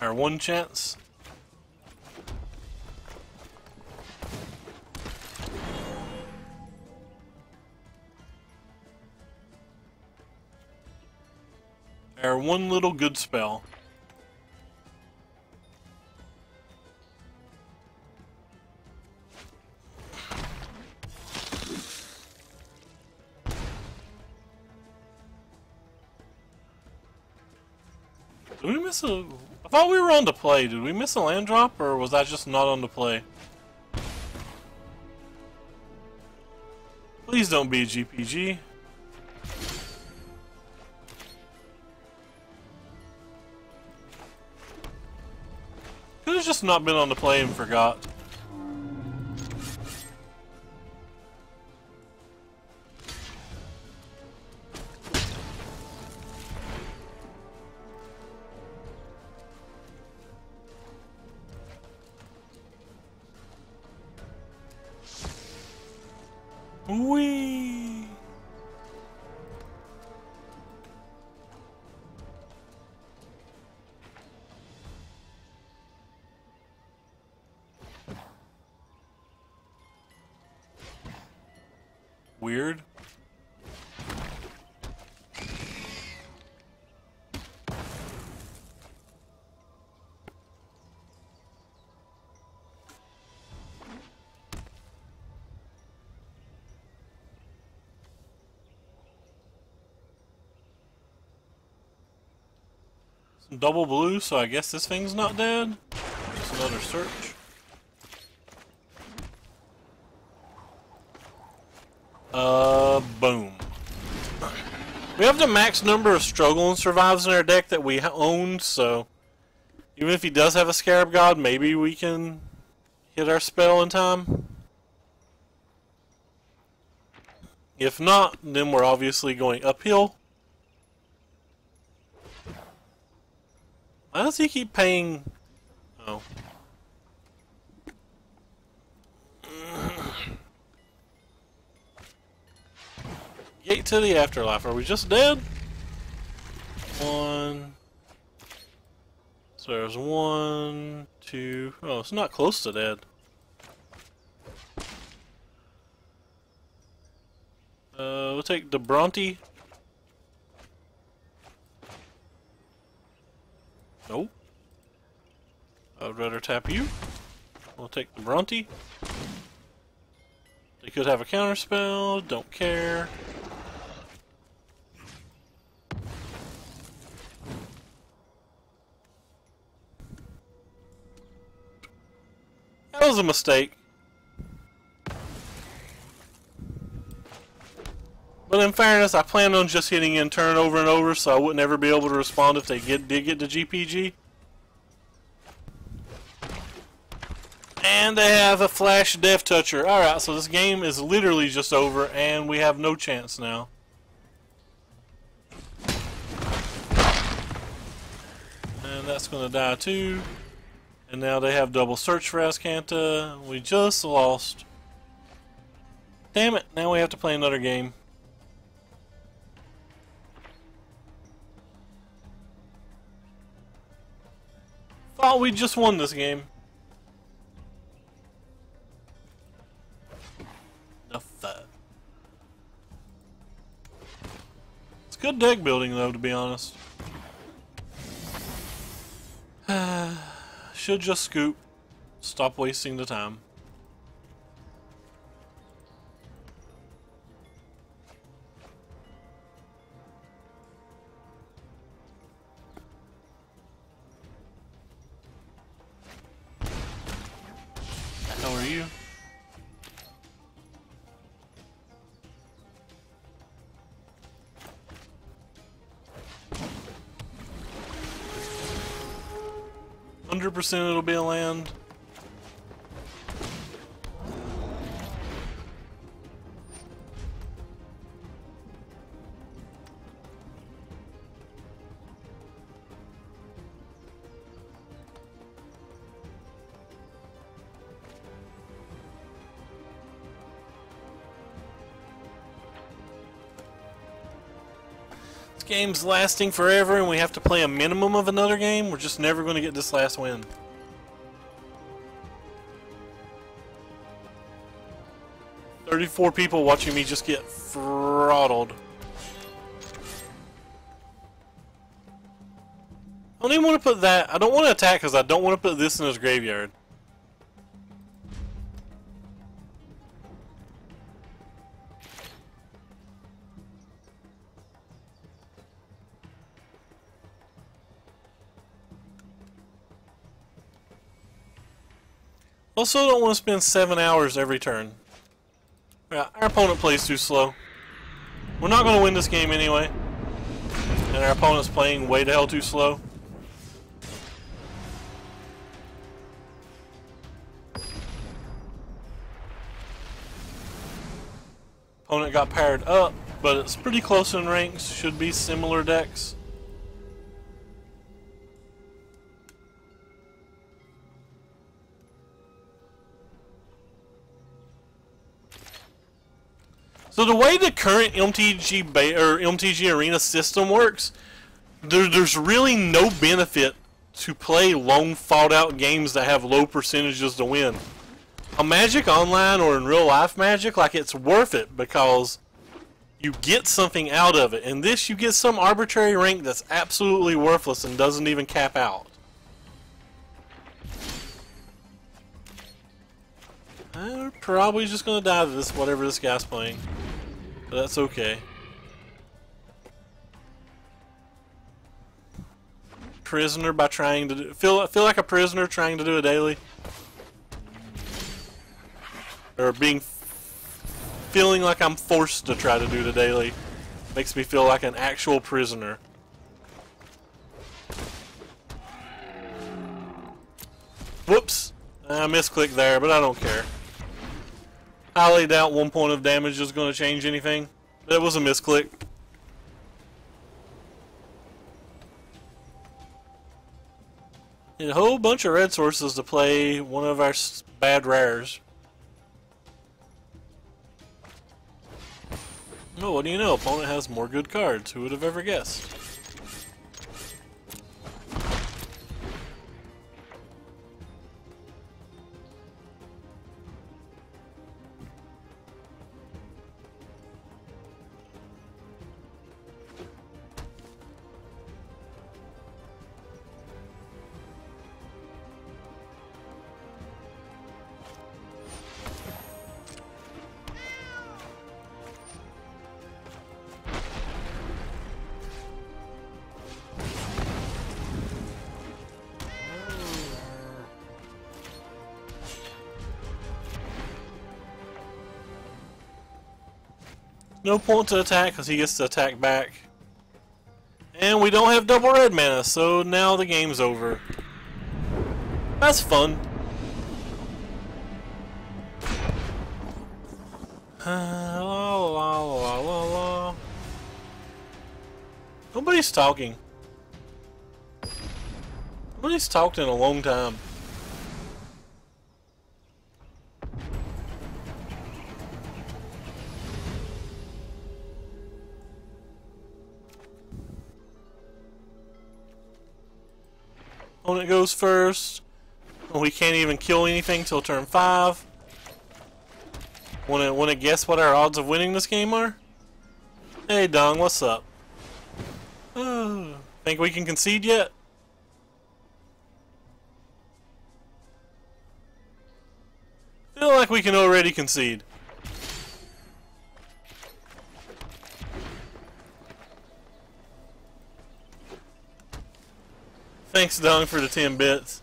Our 1 chance. Our 1 little good spell. Did we miss a... I thought we were on the play. Did we miss a land drop, or was that just not on the play? Please don't be a GPG. Could have just not been on the play and forgot. Whee! Weird. Double blue, so I guess this thing's not dead. Just another search. Boom. We have the max number of struggle and survives in our deck that we own, so even if he does have a Scarab God, maybe we can hit our spell in time. If not, then we're obviously going uphill. Why does he keep paying... Oh. Gate to the afterlife. Are we just dead? 1. So there's 1, 2... Oh, it's not close to dead. We'll take the Bronte. Nope. I would rather tap you. We'll take the Bronte. They could have a counterspell, don't care. That was a mistake. But in fairness, I planned on just hitting in turn over and over, so I wouldn't ever be able to respond if they did get to GPG. And they have a flash death toucher. Alright, so this game is literally just over, and we have no chance now. And that's going to die too. And now they have double search for Azcanta. We just lost. Damn it, now we have to play another game. Thought we just won this game. It's good deck building though, to be honest. Should just scoop. Stop wasting the time. How are you? %, it'll be a land. This game's lasting forever and we have to play a minimum of another game. We're just never going to get this last win. "34 people watching me just get throttled." I don't even want to put that. I don't want to attack because I don't want to put this in his graveyard. Also, don't want to spend 7 hours every turn. Yeah, our opponent plays too slow. We're not going to win this game anyway. And our opponent's playing way the hell too slow. Opponent got paired up, but it's pretty close in ranks. Should be similar decks. So the way the current MTG Arena system works, there's really no benefit to play long fought out games that have low percentages to win. On Magic Online or in real life Magic, like, it's worth it because you get something out of it. In this, you get some arbitrary rank that's absolutely worthless and doesn't even cap out. We're probably just gonna die to this, whatever this guy's playing. But that's okay. Prisoner by trying to do, feel like a prisoner trying to do a daily, or feeling like I'm forced to try to do the daily makes me feel like an actual prisoner. Whoops, I misclicked there, but I don't care. Highly doubt 1 point of damage is going to change anything. That was a misclick. A whole bunch of red sources to play one of our bad rares. Oh, what do you know? Opponent has more good cards. Who would have ever guessed? No point to attack because he gets to attack back. And we don't have double red mana, so now the game's over. That's fun. La la la la la. Nobody's talking. Nobody's talked in a long time. Opponent goes first. We can't even kill anything till turn 5. Wanna guess what our odds of winning this game are? Hey Dong, what's up? Think we can concede yet? Feel like we can already concede. Thanks, Dong, for the 10 bits.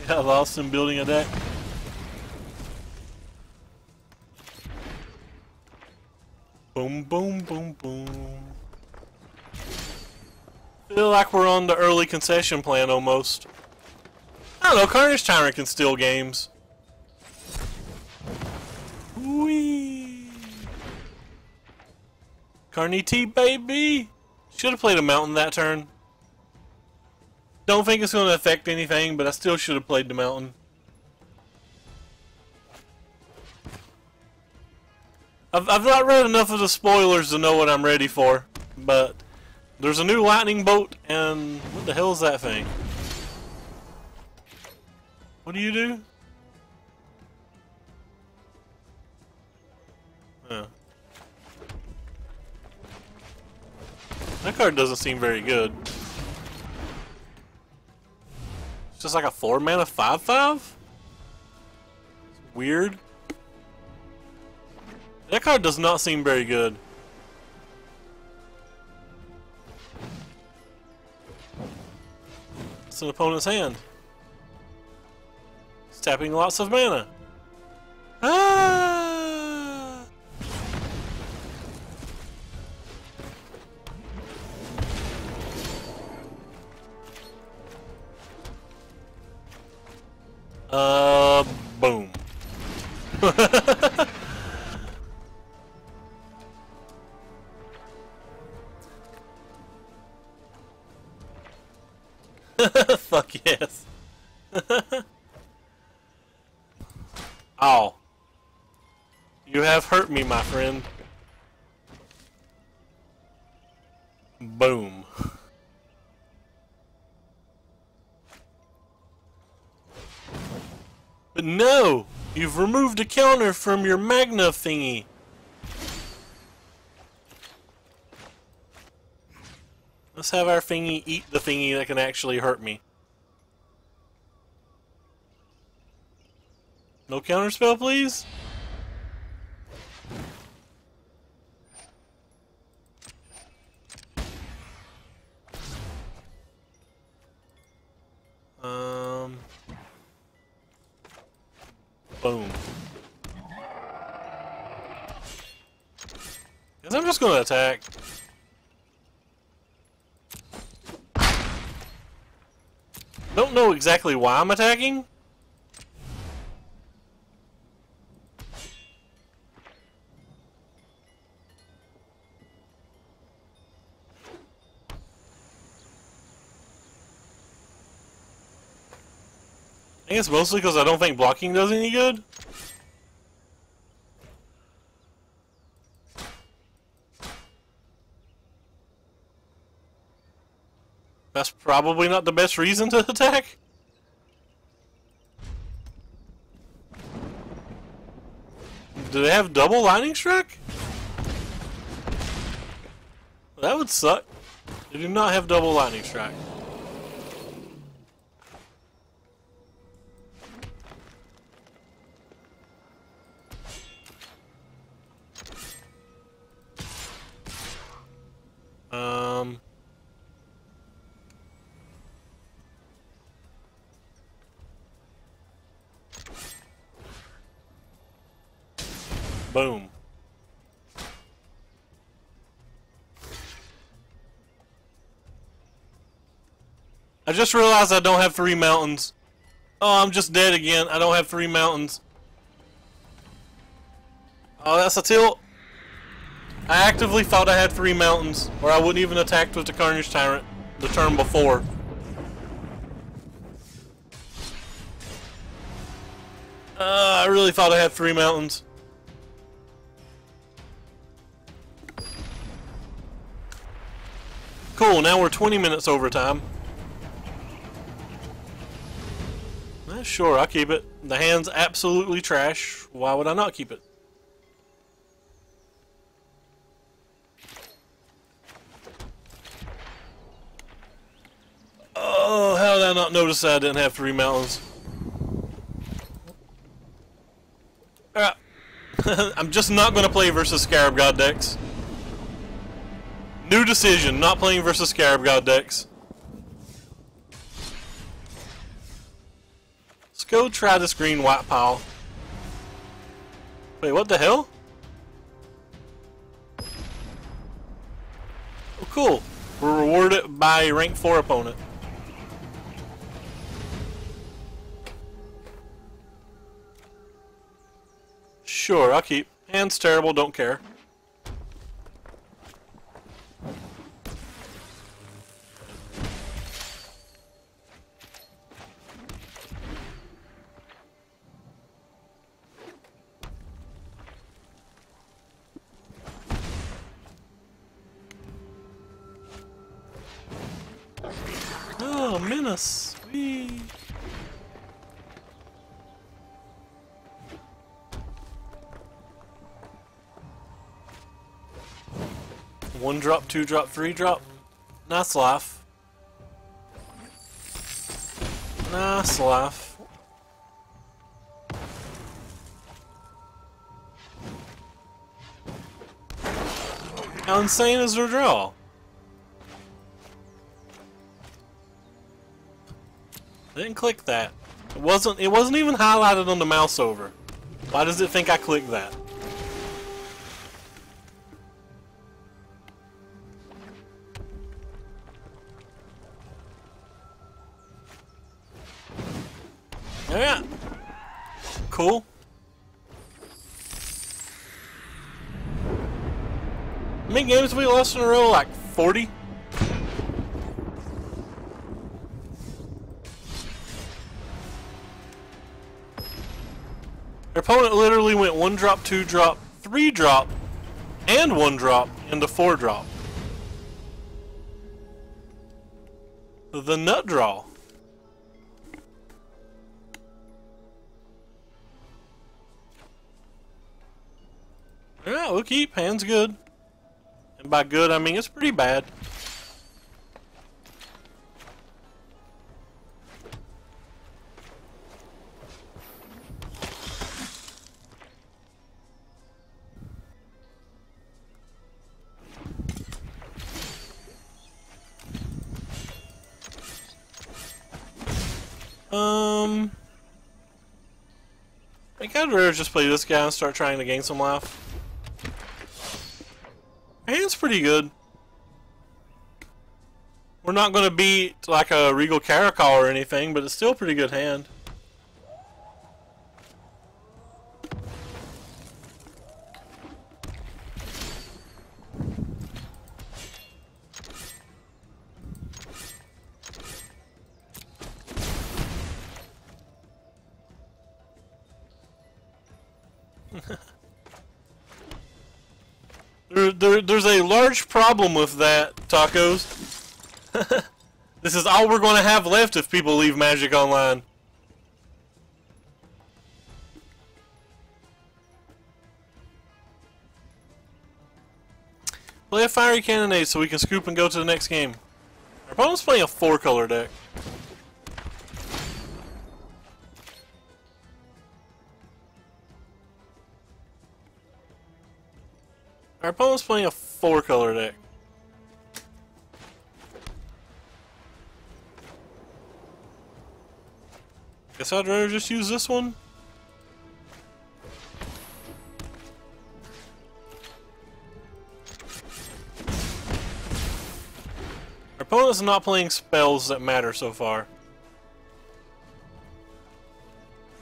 Yeah, lost in building a deck. Boom, boom, boom, boom. Feel like we're on the early concession plan almost. I don't know, Carnage Tyrant can steal games. Whee! Carney T, baby! Should have played a mountain that turn. Don't think it's going to affect anything, but I still should have played the mountain. I've not read enough of the spoilers to know what I'm ready for, but there's a new lightning bolt, and what the hell is that thing? What do you do? Huh. That card doesn't seem very good. It's just like a 4 mana 5/5? Weird. That card does not seem very good. It's an opponent's hand. It's tapping lots of mana. Ah! Boom. Fuck yes. Ow. You have hurt me, my friend. Boom. But no! You've removed a counter from your Magna thingy. Let's have our thingy eat the thingy that can actually hurt me. No counterspell, please? Boom. Guess I'm just gonna attack. Don't know exactly why I'm attacking. I think it's mostly because I don't think blocking does any good. That's probably not the best reason to attack. Do they have double lightning strike? That would suck. They do not have double lightning strike. Boom. I just realized I don't have 3 mountains. Oh, I'm just dead again. I don't have 3 mountains. Oh, that's a tilt. I actively thought I had 3 mountains, or I wouldn't even attacked with the Carnage Tyrant the turn before. I really thought I had 3 mountains. Cool, now we're 20 minutes overtime. Sure, I'll keep it. The hand's absolutely trash. Why would I not keep it? Oh, how did I not notice that I didn't have 3 mountains? I'm just not going to play versus Scarab God decks. New decision, not playing versus Scarab God decks. Let's go try this green-white pile. Wait, what the hell? Oh, cool. We're rewarded by a rank 4 opponent. Sure, I'll keep. Hand's terrible, don't care. Oh, menace. Whee. One drop, 2 drop, 3 drop. Nice life. Nice life. How insane is their draw? Didn't click that. It wasn't even highlighted on the mouse over. Why does it think I clicked that? Yeah. Cool. How many games have we lost in a row? Like 40? Their opponent literally went 1 drop, 2 drop, 3 drop, and 1 drop into 4 drop. The nut draw. Yeah, we'll keep. Hand's good. And by good, I mean it's pretty bad. I think I'd rather just play this guy and start trying to gain some life. Hand's pretty good. We're not going to beat like a Regal Caracol or anything, but it's still a pretty good hand. There's a large problem with that, Tacos. This is all we're going to have left if people leave Magic Online. Play a Fiery Cannonade so we can scoop and go to the next game. Our opponent's playing a 4-color deck. Our opponent's playing a 4-color deck. Guess I'd rather just use this one. opponent's not playing spells that matter so far.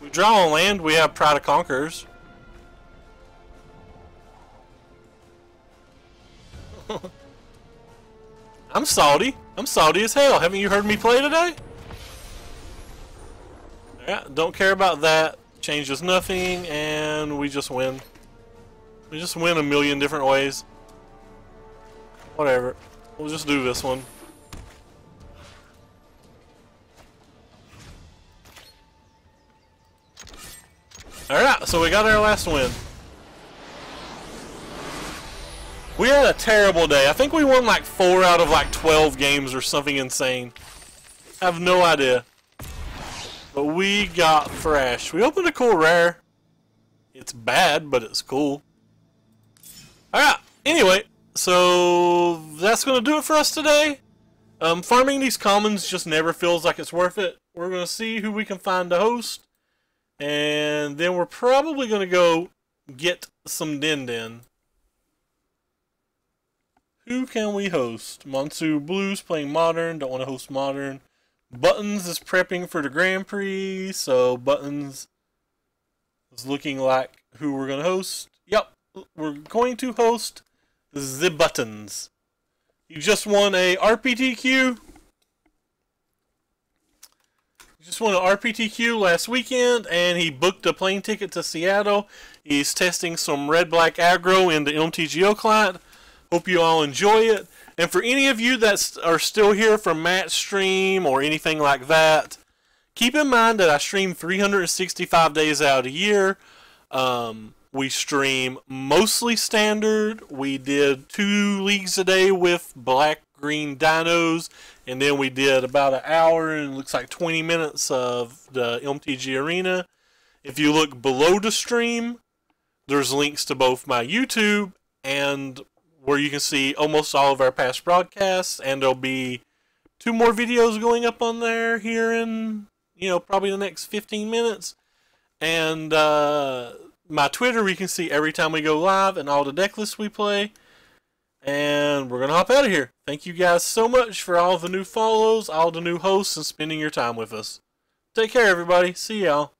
We draw on land, we have Pride of Conquerors. I'm salty. I'm salty as hell. Haven't you heard me play today? Yeah, don't care about that. Changes nothing, and we just win. We just win a million different ways. Whatever. We'll just do this one. Alright, so we got our last win. We had a terrible day. I think we won like 4 out of like 12 games or something insane. I have no idea. But we got thrashed. We opened a cool rare. It's bad, but it's cool. Alright, anyway, so that's going to do it for us today. Farming these commons just never feels like it's worth it. We're going to see who we can find to host. And then we're probably going to go get some Din. Who can we host? Monsu Blues playing Modern. Don't want to host Modern. Buttons is prepping for the Grand Prix. So Buttons is looking like who we're going to host. Yep. We're going to host the Buttons. You just won a RPTQ. He just won an RPTQ last weekend, and he booked a plane ticket to Seattle. He's testing some red-black aggro in the MTGO client. Hope you all enjoy it. And for any of you that are still here from Matt's stream or anything like that, keep in mind that I stream 365 days out of the year. We stream mostly standard. We did 2 leagues a day with black-green dinos. And then we did about an hour and it looks like 20 minutes of the MTG Arena. If you look below the stream, there's links to both my YouTube and where you can see almost all of our past broadcasts. And there'll be 2 more videos going up on there here in, probably the next 15 minutes. And my Twitter, where you can see every time we go live and all the deck lists we play. And we're going to hop out of here. Thank you guys so much for all the new follows, all the new hosts, and spending your time with us. Take care, everybody. See y'all.